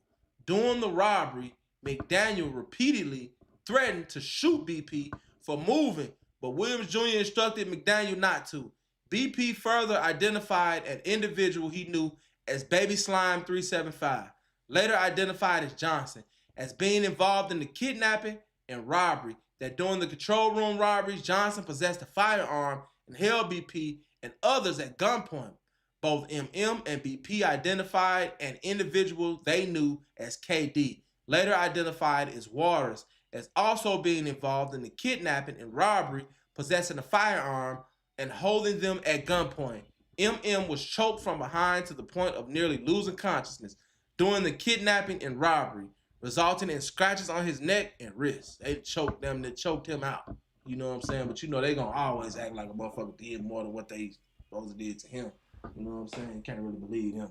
During the robbery, McDaniel repeatedly threatened to shoot BP for moving, but Williams Jr. instructed McDaniel not to. BP further identified an individual he knew as Baby Slime 375, later identified as Johnson, as being involved in the kidnapping and robbery, that during the control room robberies, Johnson possessed a firearm and held BP and others at gunpoint. Both MM and BP identified an individual they knew as KD, later identified as Waters, as also being involved in the kidnapping and robbery, possessing a firearm, and holding them at gunpoint. MM was choked from behind to the point of nearly losing consciousness during the kidnapping and robbery, resulting in scratches on his neck and wrists. They choked him out. You know what I'm saying? But you know they gonna always act like a motherfucker did more than what they supposed to did to him. You know what I'm saying? You can't really believe him.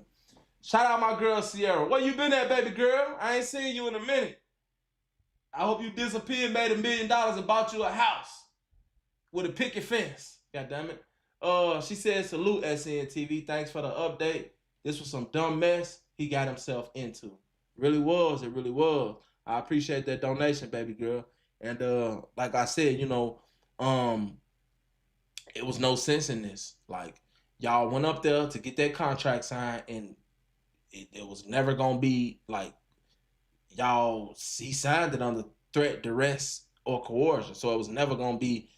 Shout out my girl Sierra. Where you been at, baby girl? I ain't seen you in a minute. I hope you disappeared, made $1 million, and bought you a house with a picket fence. God damn it. She said, salute SNTV. Thanks for the update. This was some dumb mess he got himself into. It really was. It really was. I appreciate that donation, baby girl. And like I said, you know, it was no sense in this. Like, y'all went up there to get that contract signed, and it was never gonna be like he signed it under threat, duress, or coercion. So it was never gonna be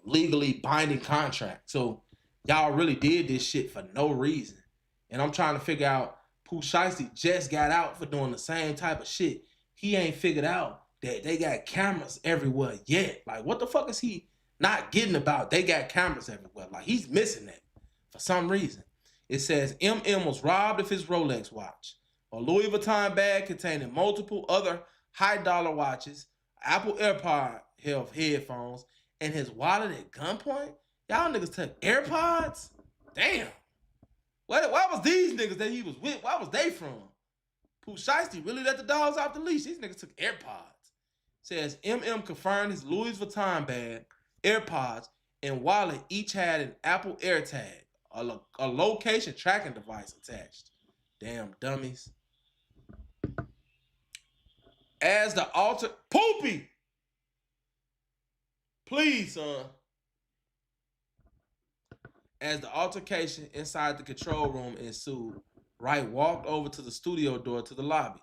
legally binding contract. So y'all really did this shit for no reason. And I'm trying to figure out, Pooh Shiesty just got out for doing the same type of shit. He ain't figured out that they got cameras everywhere yet. Like, what the fuck is he not getting about? They got cameras everywhere. Like, he's missing that for some reason. It says MM was robbed of his Rolex watch, a Louis Vuitton bag containing multiple other high-dollar watches, Apple AirPod headphones, and his wallet at gunpoint. Y'all niggas took AirPods? Damn. Why was these niggas that he was with? Why was they from? Pooh Shiesty really let the dogs off the leash. These niggas took AirPods. Says MM confirmed his Louis Vuitton bag, AirPods, and wallet each had an Apple AirTag, a location tracking device attached. Damn dummies. As the Poopy! Please, son. As the altercation inside the control room ensued, Wright walked over to the studio door to the lobby,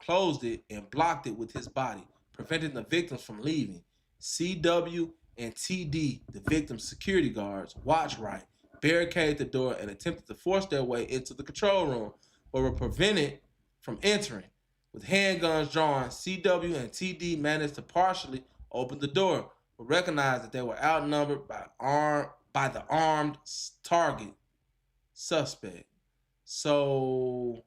closed it, and blocked it with his body, preventing the victims from leaving. CW and TD, the victims' security guards, watched Wright, barricaded the door, and attempted to force their way into the control room, but were prevented from entering. With handguns drawn, CW and TD managed to partially open the door, but recognized that they were outnumbered by the armed target suspect. So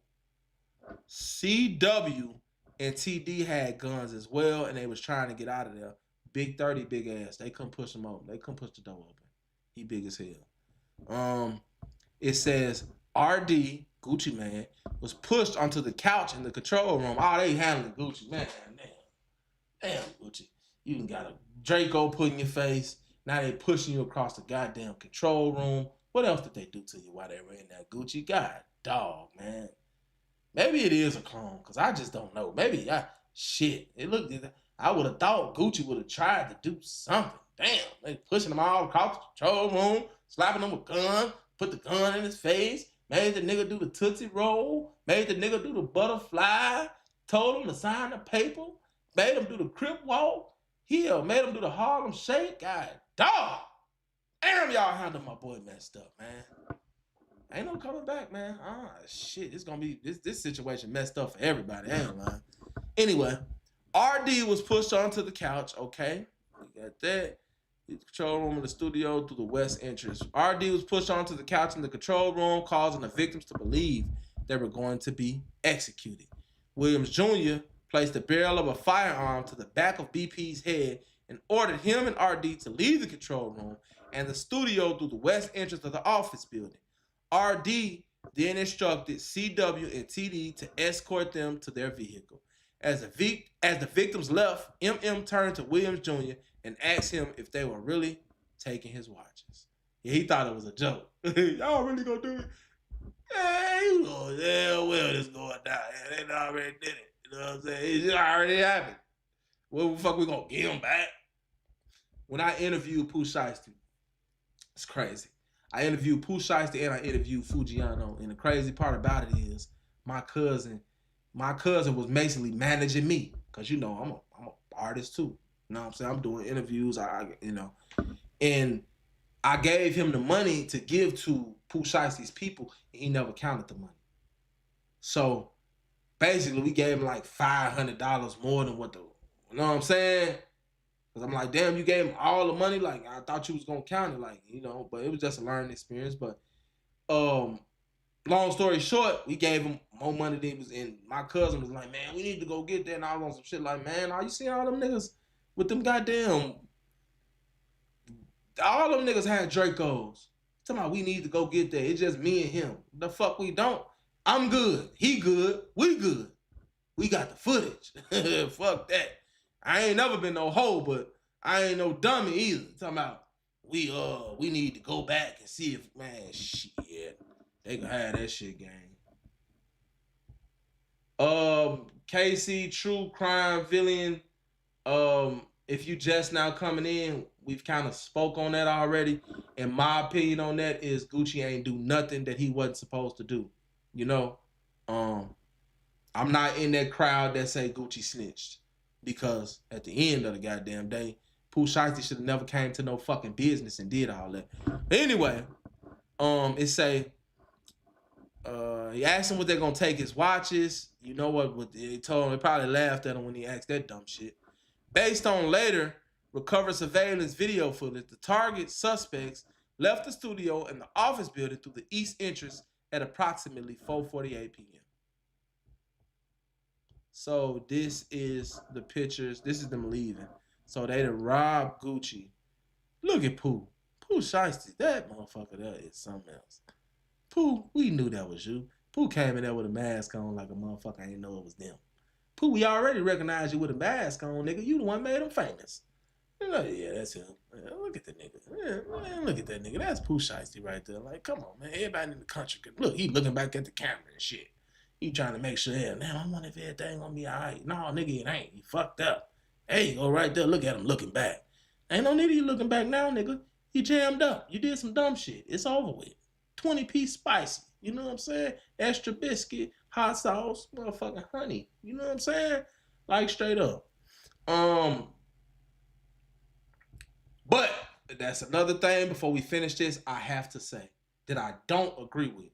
CW and TD had guns as well, and they was trying to get out of there. Big 30, big ass. They couldn't push him open. They couldn't push the door open. He big as hell. It says RD, Gucci Mane, was pushed onto the couch in the control room. Oh, they handling Gucci, man. Damn, Gucci. You done got a Draco put in your face. Now they pushing you across the goddamn control room. What else did they do to you while they were in that Gucci? God, dog, man. Maybe it is a clone, because I just don't know. Maybe, I would have thought Gucci would have tried to do something. Damn, they pushing him all across the control room, slapping him with a gun, put the gun in his face, made the nigga do the Tootsie Roll, made the nigga do the butterfly, told him to sign the paper, made him do the Crip Walk, made him do the Harlem Shake. God, dog. Damn, y'all handled my boy messed up, man. Ain't no coming back, man. Shit, it's gonna be, this situation messed up for everybody. I ain't lying. Anyway, RD was pushed onto the couch, okay? We got that. The control room of the studio through the west entrance. RD was pushed onto the couch in the control room, causing the victims to believe they were going to be executed. Williams Jr. placed the barrel of a firearm to the back of BP's head and ordered him and RD to leave the control room and the studio through the west entrance of the office building. RD then instructed CW and TD to escort them to their vehicle. As the victims left, MM turned to Williams Jr. and asked him if they were really taking his watches. Yeah, he thought it was a joke. Y'all really gonna do it? Yeah, you know, yeah, well, this going down. Yeah, they already did it. You know what I'm saying? It just already happened. What the fuck we gonna give him back? When I interviewed Pooh Shiesty, it's crazy. I interviewed Pooh Shiesty and I interviewed Fujiano. And the crazy part about it is my cousin was basically managing me. Cause you know, I'm a artist too. You know what I'm saying? I'm doing interviews, and I gave him the money to give to Pooh Shiesty's people, and he never counted the money. So basically we gave him like $500 more than what you know what I'm saying? Cause I'm like, damn, you gave him all the money. Like, I thought you was gonna count it, like, you know. But it was just a learning experience. But, long story short, we gave him more money than he was in. My cousin was like, man, we need to go get that. And I was on some shit like, man, are you seeing all them niggas with them goddamn? All them niggas had Dracos. Talking about we need to go get that. It's just me and him. The fuck we don't. I'm good. He good. We good. We got the footage. Fuck that. I ain't never been no hoe, but I ain't no dummy either. Talking about we need to go back and see if, man, shit, they can have that shit, gang. KC True Crime Villain. If you just now coming in, we've kind of spoke on that already. And my opinion on that is Gucci ain't do nothing that he wasn't supposed to do. You know, I'm not in that crowd that say Gucci snitched. Because at the end of the goddamn day, Pooh Shiesty should have never came to no fucking business and did all that. But anyway, it say, he asked him what they're gonna take his watches. You know what they told him? They probably laughed at him when he asked that dumb shit. Based on later recovered surveillance video footage, the target suspects left the studio and the office building through the east entrance at approximately 4:48 p.m. So this is the pictures. This is them leaving. So they done robbed Gucci. Look at Pooh. Pooh Shiesty. That motherfucker there is something else. Pooh, we knew that was you. Pooh came in there with a mask on like a motherfucker. I didn't know it was them. Pooh, we already recognized you with a mask on, nigga. You the one made him famous. You know, yeah, that's him. Yeah, look at the nigga. Yeah, man, look at that nigga. That's Pooh Shiesty right there. Like, come on, man. Everybody in the country could look. He looking back at the camera and shit. He trying to make sure, yeah, man, I wonder if everything gonna be all right. No, nigga, it ain't. He fucked up. There you go right there. Look at him looking back. Ain't no need of you looking back now, nigga. You jammed up. You did some dumb shit. It's over with. 20-piece spicy. You know what I'm saying? Extra biscuit, hot sauce, motherfucking honey. You know what I'm saying? Like, straight up. But that's another thing before we finish this, I have to say that I don't agree with.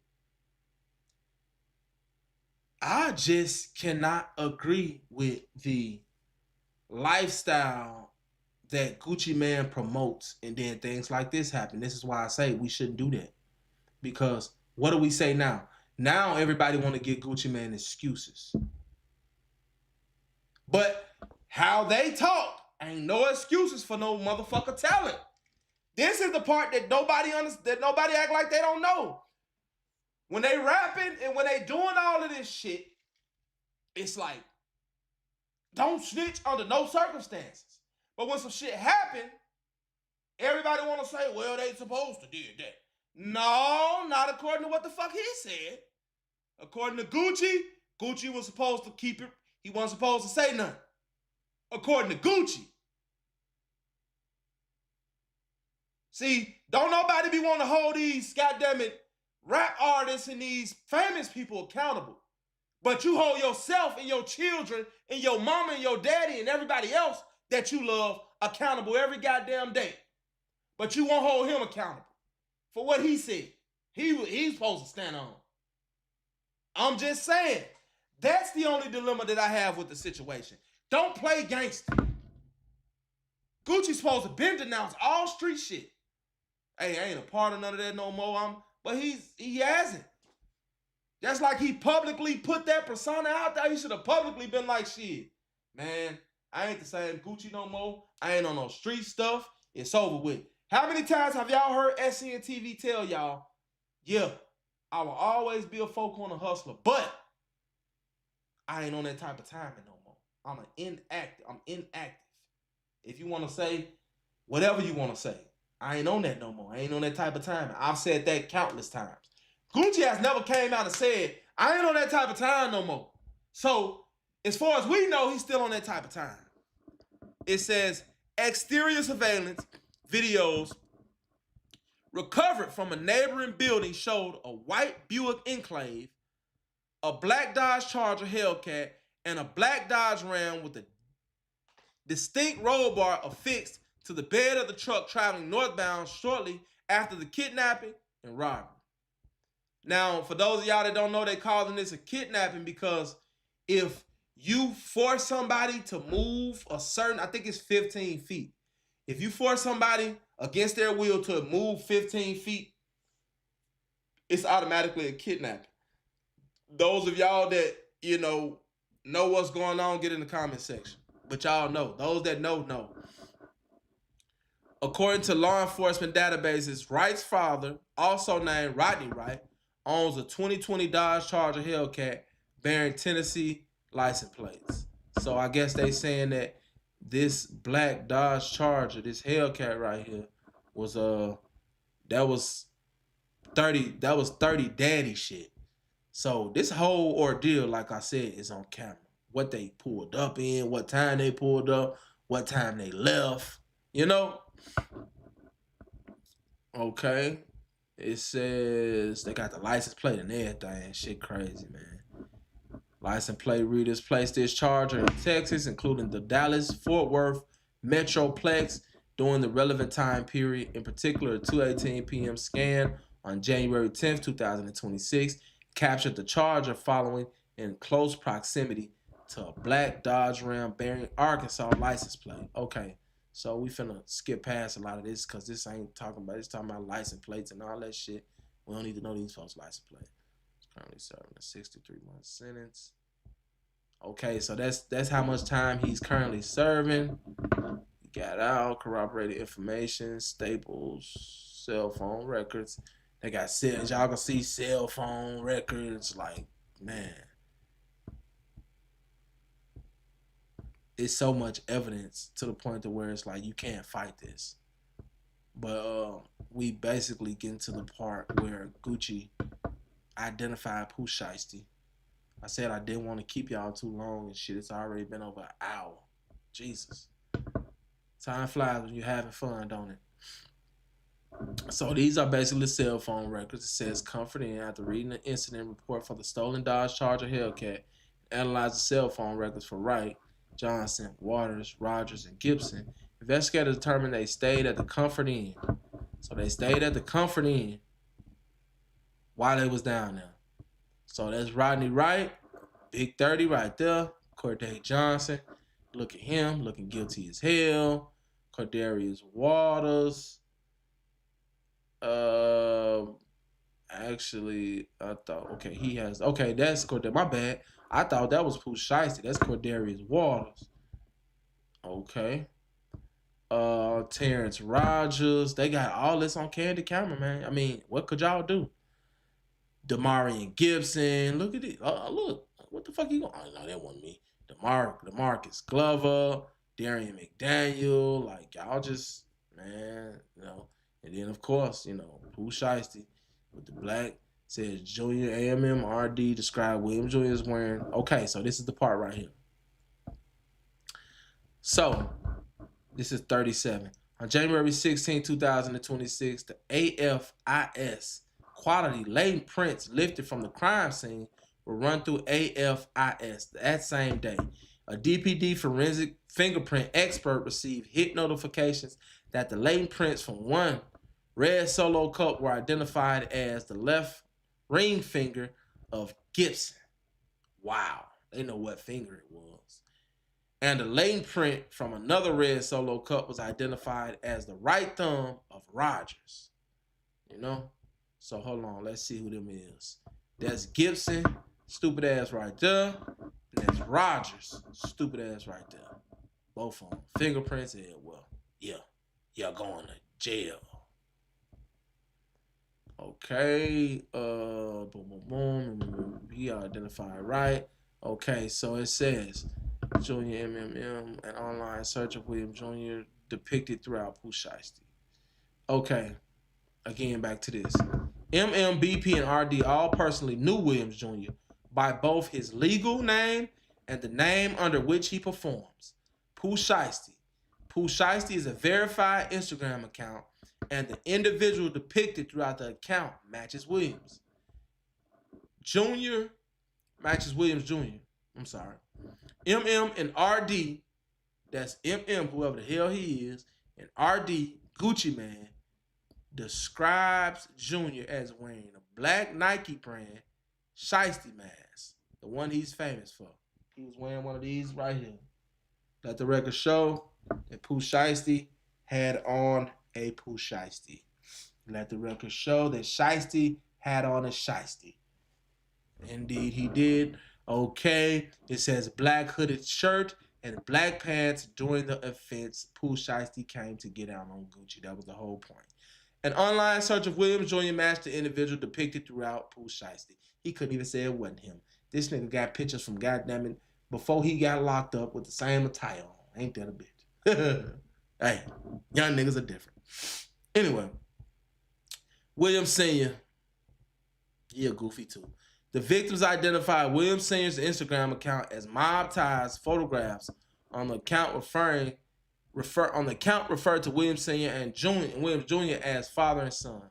I just cannot agree with the lifestyle that Gucci Mane promotes, and then things like this happen. This is why I say we shouldn't do that. Because what do we say now? Now everybody want to give Gucci Mane excuses. But how they talk ain't no excuses for no motherfucker talent. This is the part that nobody act like they don't know. When they rapping and when they doing all of this shit, it's like, don't snitch under no circumstances. But when some shit happen, everybody want to say, well, they supposed to did that. No, not according to what the fuck he said. According to Gucci, Gucci was supposed to keep it. He wasn't supposed to say nothing. According to Gucci. See, don't nobody be wanting to hold these goddamn it rap artists and these famous people accountable. But you hold yourself and your children and your mama and your daddy and everybody else that you love accountable every goddamn day. But you won't hold him accountable for what he said. He's supposed to stand on. I'm just saying, that's the only dilemma that I have with the situation. Don't play gangster. Gucci's supposed to been denounce all street shit. Hey, I ain't a part of none of that no more. But he hasn't. Just like he publicly put that persona out there, he should have publicly been like, shit, man, I ain't the same Gucci no more. I ain't on no street stuff. It's over with. How many times have y'all heard sntv tell y'all, yeah, I will always be a folk on a hustler, but I ain't on that type of timing no more. I'm inactive. If you want to say whatever you want to say, I ain't on that no more. I ain't on that type of timing. I've said that countless times. Gucci has never came out and said, I ain't on that type of time no more. So, as far as we know, he's still on that type of time. It says, exterior surveillance videos recovered from a neighboring building showed a white Buick Enclave, a black Dodge Charger Hellcat, and a black Dodge Ram with a distinct roll bar affixed to the bed of the truck traveling northbound shortly after the kidnapping and robbery. Now, for those of y'all that don't know, they calling this a kidnapping because if you force somebody to move a certain, I think it's 15 feet. If you force somebody against their will to move 15 feet, it's automatically a kidnapping. Those of y'all that, know what's going on, get in the comment section. But y'all know. Those that know. According to law enforcement databases, Wright's father, also named Rodney Wright, owns a 2020 Dodge Charger Hellcat bearing Tennessee license plates. So I guess they saying that this black Dodge Charger, this Hellcat right here, was that was 30 daddy shit. So this whole ordeal, like I said, is on camera. What they pulled up in, what time they pulled up, what time they left, Okay. It says they got the license plate and everything. Shit crazy, man. License plate readers placed this Charger in Texas, including the Dallas-Fort Worth Metroplex during the relevant time period. In particular, a 2:18 p.m. scan on January 10th, 2026 captured the Charger following in close proximity to a black Dodge Ram bearing Arkansas license plate. Okay, so we finna skip past a lot of this because this ain't talking about, it's talking about license plates and all that shit. We don't need to know these folks' license plate. He's currently serving a 63-month sentence. Okay, so that's how much time he's currently serving. He got out, corroborated information, Staples, cell phone records. They got cells. Y'all can see cell phone records. Like, man. It's so much evidence to the point to where it's like you can't fight this. But we basically get to the part where Gucci identified Pooh Shiesty. I said I didn't want to keep y'all too long and shit. It's already been over an hour. Jesus. Time flies when you're having fun, don't it? So these are basically cell phone records. It says comforting after reading the incident report for the stolen Dodge Charger Hellcat, analyzed the cell phone records for Wright, Johnson, Waters, Rogers, and Gibson. Investigators determined they stayed at the Comfort Inn. So they stayed at the Comfort Inn while they was down there. So that's Rodney Wright, Big 30 right there. Corday Johnson, look at him, looking guilty as hell. Cordarius Waters. Actually, I thought, okay, he has, okay, that's Corday, my bad. I thought that was Pooh Shiesty. That's Cordarius Waters. Okay. Terrence Rogers. They got all this on candid camera, man. I mean, what could y'all do? Demarion Gibson. Look at it. Look. What the fuck you going? Oh, no, that wasn't me. DeMarcus Glover. Darian McDaniel. Like, y'all just, man, And then, of course, Pooh Shiesty with the black. Says Junior AMMRD described William Jr. as wearing. Okay, so this is the part right here. So, this is 37. On January 16, 2026, the AFIS quality latent prints lifted from the crime scene were run through AFIS that same day. A DPD forensic fingerprint expert received hit notifications that the latent prints from one red Solo Cup were identified as the left ring finger of Gibson. Wow, they know what finger it was. And the latent print from another red Solo Cup was identified as the right thumb of Rogers. So hold on, let's see who them is. That's Gibson, stupid ass right there. And that's Rogers, stupid ass right there. Both of them. Fingerprints, yeah, well, yeah, going to jail. Okay. Boom, boom, boom. He identified right. Okay, so it says Junior MMM, an online search of William Jr. depicted throughout Pooh Shiesty. Okay, again back to this. MM, BP, and RD all personally knew Williams Jr. by both his legal name and the name under which he performs, Pooh Shiesty. Pooh Shiesty is a verified Instagram account, and the individual depicted throughout the account matches Williams. Jr. matches Williams Jr. I'm sorry. MM and RD, that's MM, whoever the hell he is, and RD, Gucci Mane, describes Jr. as wearing a black Nike brand Shiesty mask, the one he's famous for. He was wearing one of these right here. Let the record show that Pooh Shiesty had on a Pooh Shiesty. Let the record show that Shiesty had on a Shiesty. Indeed, he did. Okay, it says black hooded shirt and black pants. During the offense, Pooh Shiesty came to get out on Gucci. That was the whole point. An online search of Williams Jr. matched the individual depicted throughout Pooh Shiesty. He couldn't even say it wasn't him. This nigga got pictures from goddamn it before he got locked up with the same attire on. Ain't that a bitch? Hey, young niggas are different. Anyway, Williams Sr., he a goofy too. The victims identified Williams Sr.'s Instagram account as Mob Ties photographs on the account referred to Williams Sr. and Williams Jr. as father and son.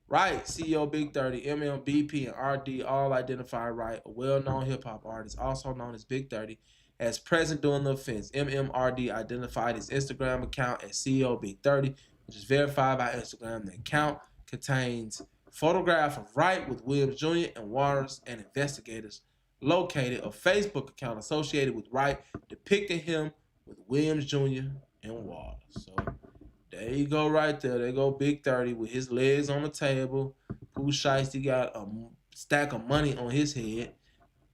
Wright, CEO Big 30, MMBP, and RD all identified Wright, a well-known hip-hop artist, also known as Big 30, as present during the offense. MMRD identified his Instagram account as CEO Big 30, which is verified by Instagram. The account contains photograph of Wright with Williams Jr. and Waters, and investigators located a Facebook account associated with Wright depicting him with Williams Jr. and Waters. So there you go right there. There go Big 30 with his legs on the table. Pooh Shiesty got a stack of money on his head.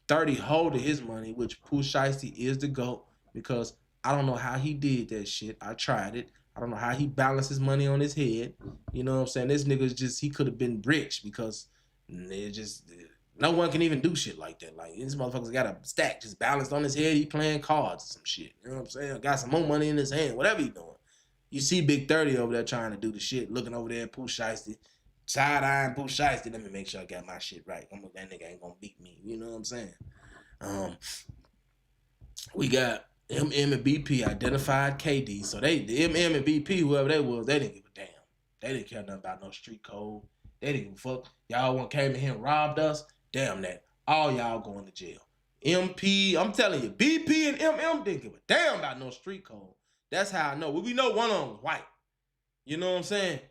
30 holding his money, which Pooh Shiesty is the GOAT, because I don't know how he did that shit. I tried it. I don't know how he balanced his money on his head. You know what I'm saying? This nigga's just, he could have been rich because it just, no one can even do shit like that. Like, this motherfucker's got a stack just balanced on his head. He playing cards or some shit. You know what I'm saying? Got some more money in his hand, whatever he doing. You see Big 30 over there trying to do the shit, looking over there at Pooh Shiesty, side-eyeing Pooh Shiesty. Let me make sure I got my shit right. That nigga ain't gonna beat me. You know what I'm saying? We got MM and BP identified KD. So the MM and BP, whoever they was, they didn't give a damn. They didn't care nothing about no street code. They didn't give a fuck. Y'all came in here and robbed us. Damn that. All y'all going to jail. MP, I'm telling you, BP and MM didn't give a damn about no street code. That's how I know. We know one of them was white. You know what I'm saying?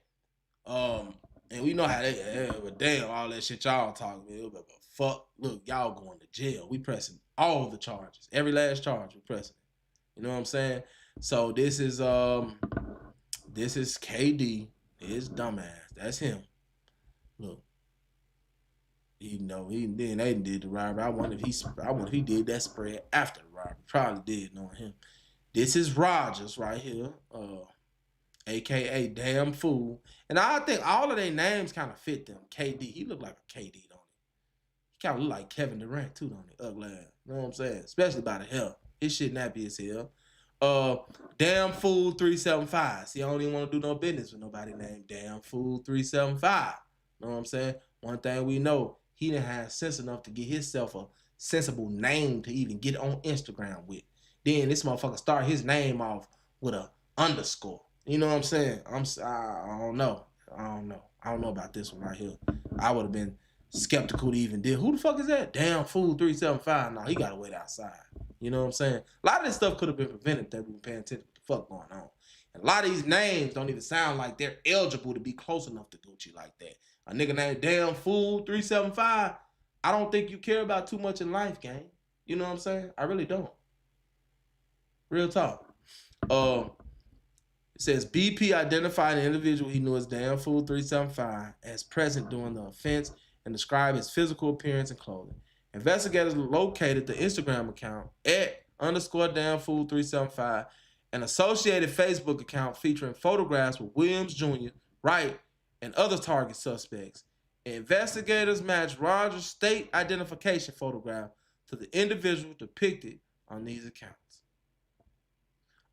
And we know how they, but damn, all that shit y'all talking about. But fuck, look, y'all going to jail. We pressing all the charges. Every last charge we pressing. You know what I'm saying? So this is KD, his dumbass. That's him. Look. You know, they did the robbery. I wonder if he did that spread after the robbery. Probably did, knowing him. This is Rogers right here, aka Damn Fool. And I think all of their names kind of fit them. KD, he looked like a KD, don't he? He kind of look like Kevin Durant too, don't he? Ugly ass. You know what I'm saying? Especially by the hair. His shit nappy as hell. Damn Fool 375. See, I don't even want to do no business with nobody named Damn Fool 375. You know what I'm saying? One thing we know, he didn't have sense enough to get himself a sensible name to even get on Instagram with. Then this motherfucker start his name off with a underscore. You know what I'm saying? I don't know. I don't know about this one right here. I would have been skeptical to even did. Who the fuck is that? Damn Fool 375. No, he got to wait outside. You know what I'm saying? A lot of this stuff could have been prevented if they were paying attention to what the fuck going on. And a lot of these names don't even sound like they're eligible to be close enough to Gucci like that. A nigga named Damn Fool 375. I don't think you care about too much in life, gang. You know what I'm saying? I really don't. Real talk. It says BP identified an individual he knew as Damn Fool 375 as present during the offense and described his physical appearance and clothing. Investigators located the Instagram account at _Damn Fool 375, an associated Facebook account featuring photographs with Williams Jr., Wright, and other target suspects. Investigators matched Rogers' state identification photograph to the individual depicted on these accounts.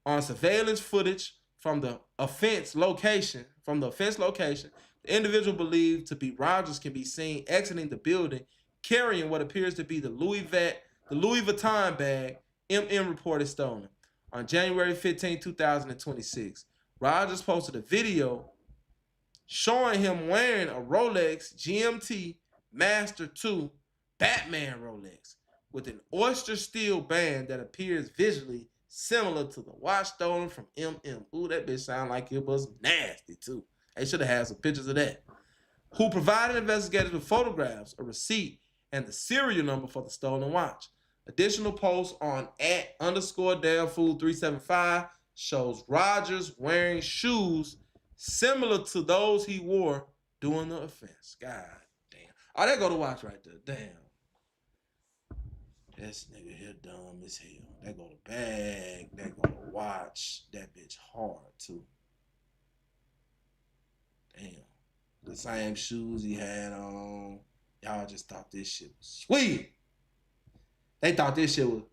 On surveillance footage from the offense location, the individual believed to be Rogers can be seen exiting the building carrying what appears to be the Louis Vuitton bag MM reported stolen. On January 15, 2026, Rogers posted a video showing him wearing a Rolex GMT Master 2 Batman Rolex with an oyster steel band that appears visually similar to the watch stolen from MM. Ooh, that bitch sound like it was nasty too. They should have had some pictures of that. Who provided investigators with photographs, a receipt, and the serial number for the stolen watch. Additional posts on @_damnfool375 shows Rogers wearing shoes similar to those he wore during the offense. God damn. Oh, there go the watch right there. Damn. This nigga here dumb as hell. There go the bag. There go the watch. That bitch hard too. Damn. The same shoes he had on. Y'all just thought this shit was sweet. They thought this shit was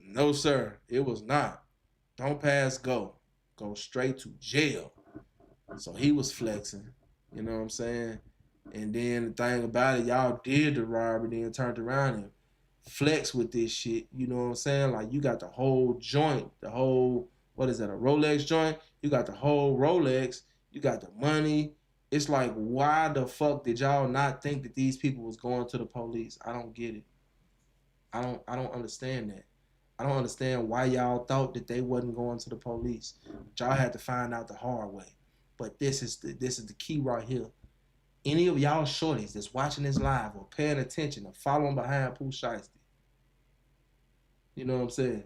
No, sir. It was not. Don't pass go. Go straight to jail. So he was flexing. You know what I'm saying? And then the thing about it, y'all did the robbery, then turned around and flex with this shit. You know what I'm saying? Like, you got the whole joint, the whole, what is that, a Rolex joint? You got the whole Rolex. You got the money. It's like, why the fuck did y'all not think that these people was going to the police? I don't get it. I don't understand that. I don't understand why y'all thought that they wasn't going to the police. Y'all had to find out the hard way. But this is the key right here. Any of y'all shorties that's watching this live or paying attention or following behind Pooh Shiesty, you know what I'm saying?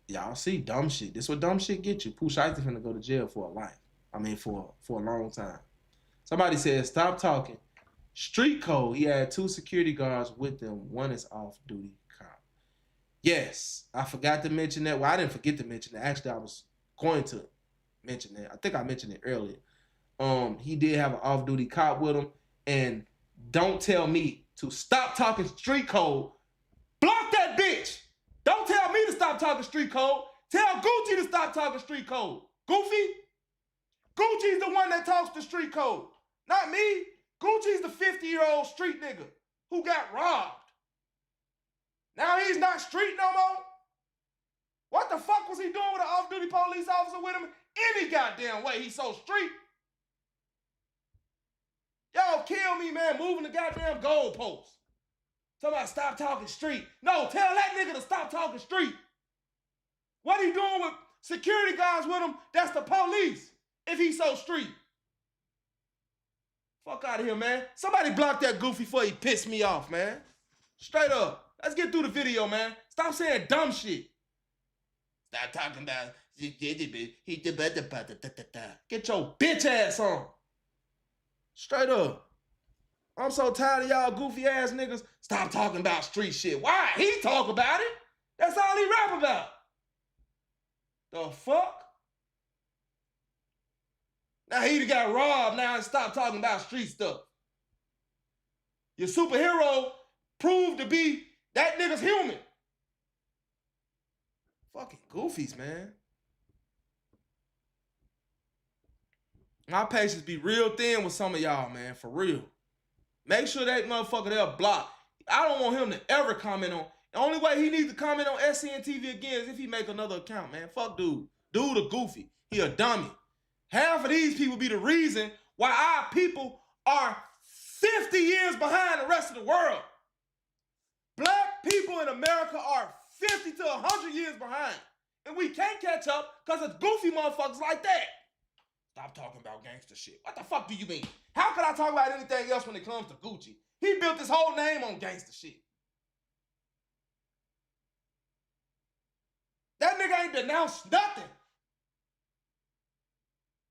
Y'all see dumb shit. This what dumb shit get you. Pooh Shiesty finna go to jail for a life. I mean, for a long time. Somebody said, stop talking. Street code. He had 2 security guards with him. One is off-duty cop. Yes, I forgot to mention that. Well, I didn't forget to mention that. Actually, I was going to mention that. I think I mentioned it earlier. He did have an off-duty cop with him. And don't tell me to stop talking street code. Block that bitch. Don't tell me to stop talking street code. Tell Gucci to stop talking street code. Goofy? Gucci's the one that talks the street code. Not me. Gucci's the 50-year-old street nigga who got robbed. Now he's not street no more. What the fuck was he doing with an off-duty police officer with him any goddamn way? He's so street. Y'all kill me, man, moving the goddamn goalposts. Somebody stop talking street. No, tell that nigga to stop talking street. What he doing with security guards with him? That's the police, if he's so street. Fuck out of here, man. Somebody block that goofy before he pissed me off, man. Straight up. Let's get through the video, man. Stop saying dumb shit. Stop talking about get your bitch ass on. Straight up. I'm so tired of y'all goofy ass niggas. Stop talking about street shit. Why? He talk about it. That's all he rap about. The fuck? Now he got robbed now and stop talking about street stuff. Your superhero proved to be that nigga's human. Fucking goofies, man. My patience be real thin with some of y'all, man, for real. Make sure that motherfucker there blocked. I don't want him to ever comment on. The only way he needs to comment on sntv again is if he make another account, man. Fuck dude. Dude a goofy. He a dummy. Half of these people be the reason why our people are 50 years behind the rest of the world. Black people in America are 50 to 100 years behind. And we can't catch up because of goofy motherfuckers like that. Stop talking about gangster shit. What the fuck do you mean? How could I talk about anything else when it comes to Gucci? He built his whole name on gangster shit. That nigga ain't denounced nothing.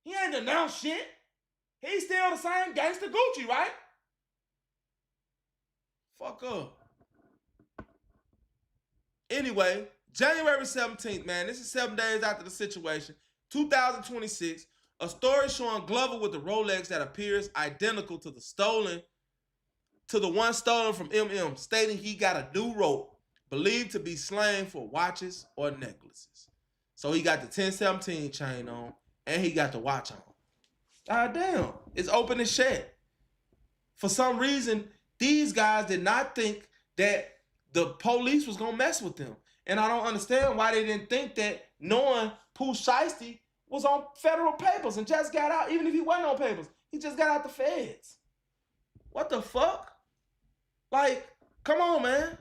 He ain't denounced shit. He's still the same gangster Gucci, right? Fuck up. Anyway, January 17th, man. This is 7 days after the situation. 2026. A story showing Glover with a Rolex that appears identical to the one stolen from MM, stating he got a new rope believed to be slang for watches or necklaces. So he got the 1017 chain on and he got the watch on. God damn, it's open and shut. For some reason, these guys did not think that the police was gonna mess with them. And I don't understand why they didn't think that, knowing Pooh Shiesty was on federal papers and just got out. Even if he wasn't on papers, he just got out the feds. What the fuck? Like, come on, man.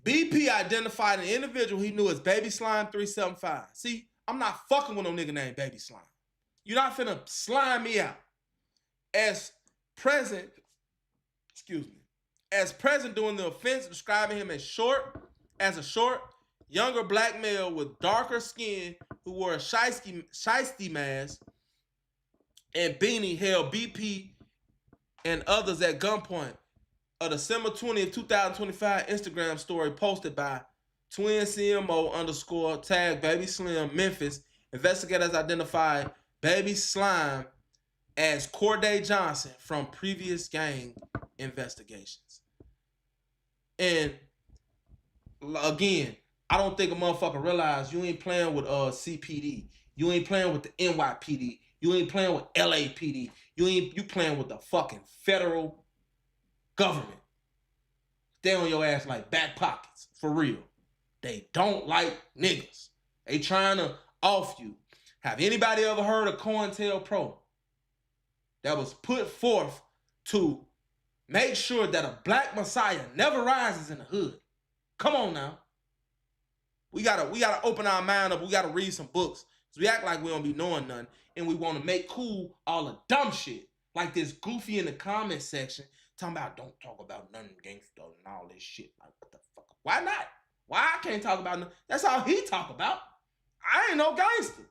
BP identified an individual he knew as Baby Slime 375. See, I'm not fucking with no nigga named Baby Slime. You're not finna slime me out. As present doing the offense, describing him as a short, younger black male with darker skin who wore a shiesty mask and beanie, held BP and others at gunpoint. A December 20th, 2025 Instagram story posted by twin CMO _ tag Baby Slim Memphis. Investigators identified Baby Slime as Corday Johnson from previous gang investigations. And again, I don't think a motherfucker realize you ain't playing with CPD. You ain't playing with the NYPD. You ain't playing with LAPD. You playing with the fucking federal government. They on your ass like back pockets, for real. They don't like niggas. They trying to off you. Have anybody ever heard of COINTELPRO? That was put forth to make sure that a black messiah never rises in the hood. Come on now. We gotta open our mind up. We gotta read some books. Cause we act like we don't be knowing nothing, and we want to make cool all the dumb shit. Like this goofy in the comment section talking about don't talk about nothing gangster and all this shit. Like, what the fuck? Why not? Why I can't talk about nothing? That's all he talk about. I ain't no gangster.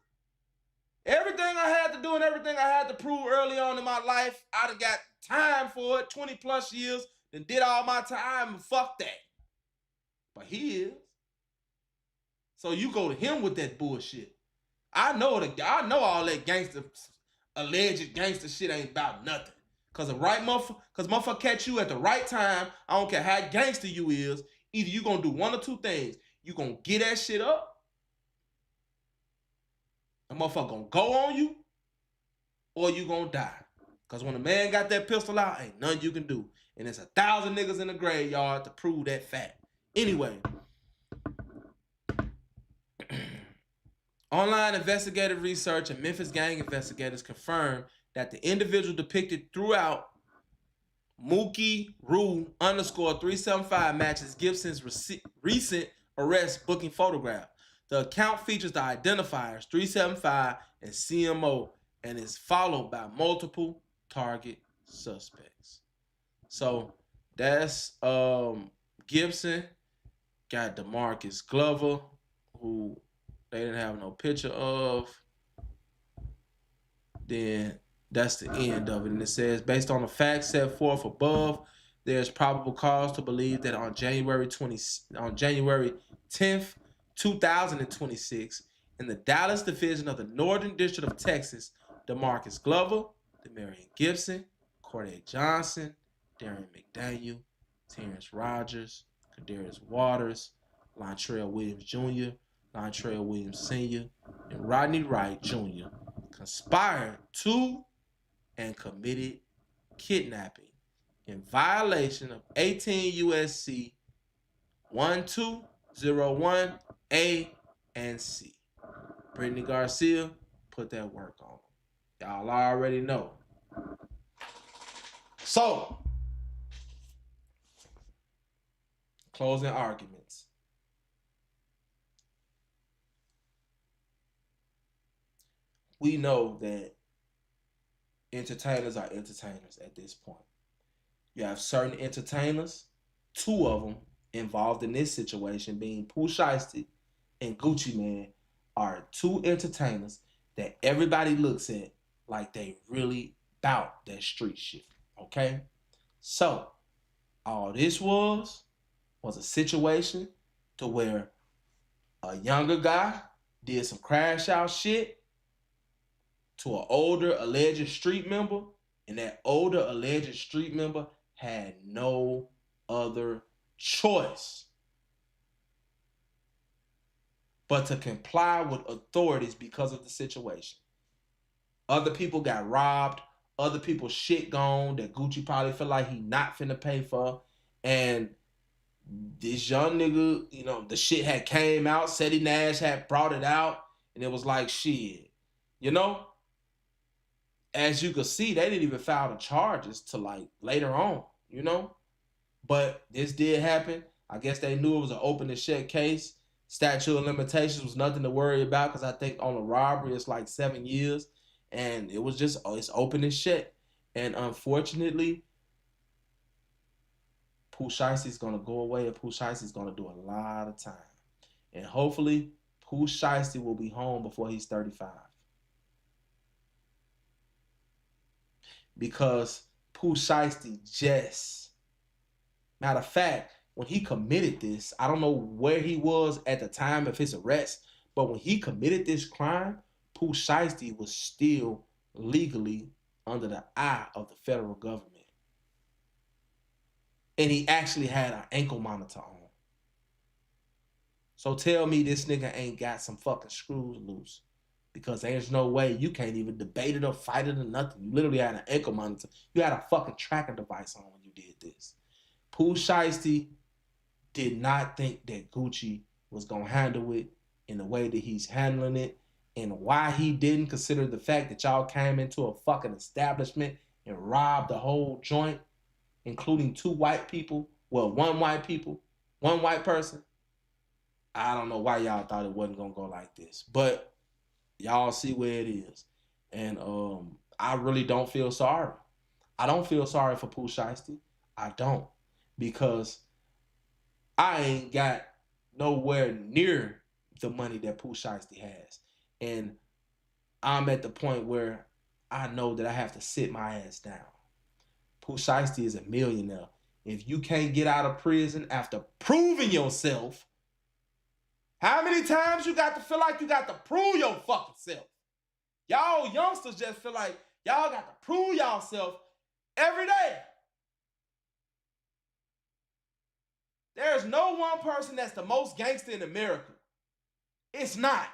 Everything I had to do and everything I had to prove early on in my life, I done got time for it, 20 plus years, then did all my time, and fuck that. But he is. So you go to him with that bullshit. I know all that gangster, alleged gangster shit ain't about nothing. Cause motherfucker catch you at the right time. I don't care how gangster you is. Either you gonna do one or two things. You gonna get that shit up. A motherfucker gonna go on you, or you gonna die. Cause when a man got that pistol out, ain't nothing you can do. And it's 1,000 niggas in the graveyard to prove that fact. Anyway. Online investigative research and Memphis gang investigators confirmed that the individual depicted throughout Mookie Rue _ 375 matches Gibson's recent arrest booking photograph. The account features the identifiers 375 and CMO and is followed by multiple target suspects. So that's Gibson. Got DeMarcus Glover, who they didn't have no picture of. Then that's the end of it. And it says, based on the facts set forth above, there's probable cause to believe that on January 10th, 2026, in the Dallas division of the Northern District of Texas, DeMarcus Glover, Demarion Gibson, Corday Johnson, Darren McDaniel, Terrence Rogers, Kadarius Waters, Lontrell Williams Jr., Lontrell Williams Sr., and Rodney Wright Jr. conspired to and committed kidnapping in violation of 18 U.S.C. 1201 A and C. Brittany Garcia put that work on them. Y'all already know. So, closing arguments. We know that entertainers are entertainers at this point. You have certain entertainers, two of them involved in this situation being Pooh Shiesty and Gucci Mane, are two entertainers that everybody looks at like they really bout that street shit, okay? So all this was a situation to where a younger guy did some crash out shit to an older alleged street member, and that older alleged street member had no other choice but to comply with authorities because of the situation. Other people got robbed, other people's shit gone that Gucci probably feel like he not finna pay for, and this young nigga, you know, the shit had came out, Seti Nash had brought it out, and it was like, shit, you know? As you could see, they didn't even file the charges till like later on, you know? But this did happen. I guess they knew it was an open and shut case. Statute of limitations was nothing to worry about because I think on a robbery it's like 7 years. And it was just, it's open and shut. And unfortunately, Pooh Shiesty's going to go away and Pooh Shiesty's going to do a lot of time. And hopefully, Pooh Shiesty will be home before he's 35. Because Pooh Shiesty just, matter of fact, when he committed this, I don't know where he was at the time of his arrest, but when he committed this crime, Pooh Shiesty was still legally under the eye of the federal government. And he actually had an ankle monitor on. So tell me this nigga ain't got some fucking screws loose. Because there's no way you can't even debate it or fight it or nothing. You literally had an ankle monitor. You had a fucking tracking device on when you did this. Pooh Shiesty did not think that Gucci was going to handle it in the way that he's handling it. And why he didn't consider the fact that y'all came into a fucking establishment and robbed the whole joint, including 2 white people. Well, 1 white person. I don't know why y'all thought it wasn't going to go like this. But y'all see where it is. And I really don't feel sorry. I don't feel sorry for Pooh Shiesty. I don't. Because I ain't got nowhere near the money that Pooh Shiesty has. And I'm at the point where I know that I have to sit my ass down. Pooh Shiesty is a millionaire. If you can't get out of prison after proving yourself, how many times you got to feel like you got to prove your fucking self? Y'all youngsters just feel like y'all got to prove yourself every day. There's no one person that's the most gangster in America. It's not.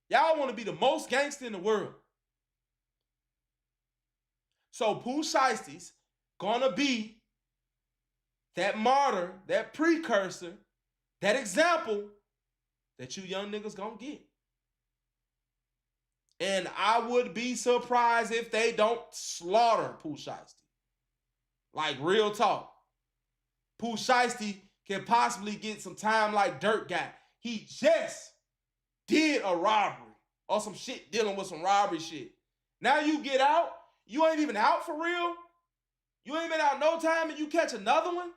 Y'all want to be the most gangster in the world. So Pooh Shiesty's gonna be that martyr, that precursor, that example that you young niggas gonna get. And I would be surprised if they don't slaughter Pooh Shiesty. Like, real talk. Pooh Shiesty can possibly get some time like Dirt got. He just did a robbery or some shit dealing with some robbery shit. Now you get out, you ain't even out for real. You ain't been out no time and you catch another one.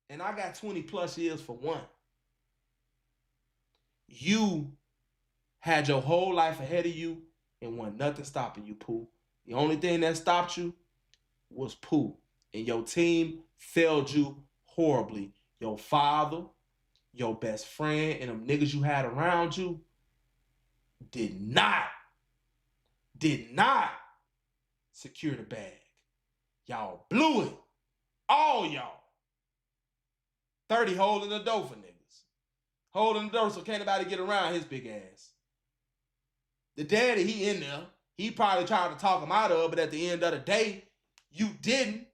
And I got 20 plus years for one. You had your whole life ahead of you and wasn't nothing stopping you, Pooh. The only thing that stopped you was Pooh. And your team failed you horribly. Your father, your best friend, and them niggas you had around you did not secure the bag. Y'all blew it. All y'all. 30 holding the door for niggas. Holding the door so can't nobody get around his big ass. The daddy, he in there. He probably tried to talk him out of it, but at the end of the day, you didn't.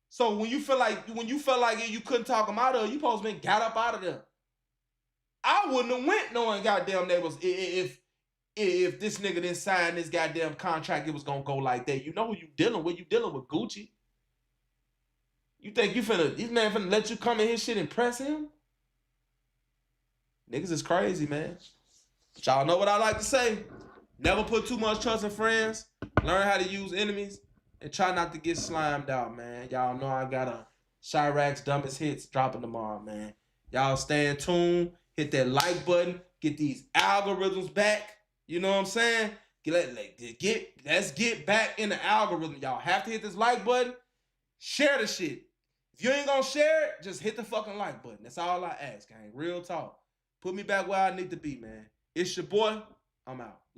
So when you felt like you couldn't talk him out of it, you supposed to been got up out of there. I wouldn't have went knowing goddamn they was if this nigga didn't sign this goddamn contract, it was gonna go like that. You know who you dealing with? You dealing with Gucci. You think this man finna let you come in his shit and press him? Niggas is crazy, man. But y'all know what I like to say. Never put too much trust in friends. Learn how to use enemies. And try not to get slimed out, man. Y'all know I got a Chirac's Dumbest Hits dropping tomorrow, man. Y'all stay in tune. Hit that like button. Get these algorithms back. You know what I'm saying? Let's get back in the algorithm. Y'all have to hit this like button. Share the shit. If you ain't gonna share it, just hit the fucking like button. That's all I ask, gang. Real talk. Put me back where I need to be, man. It's your boy. I'm out.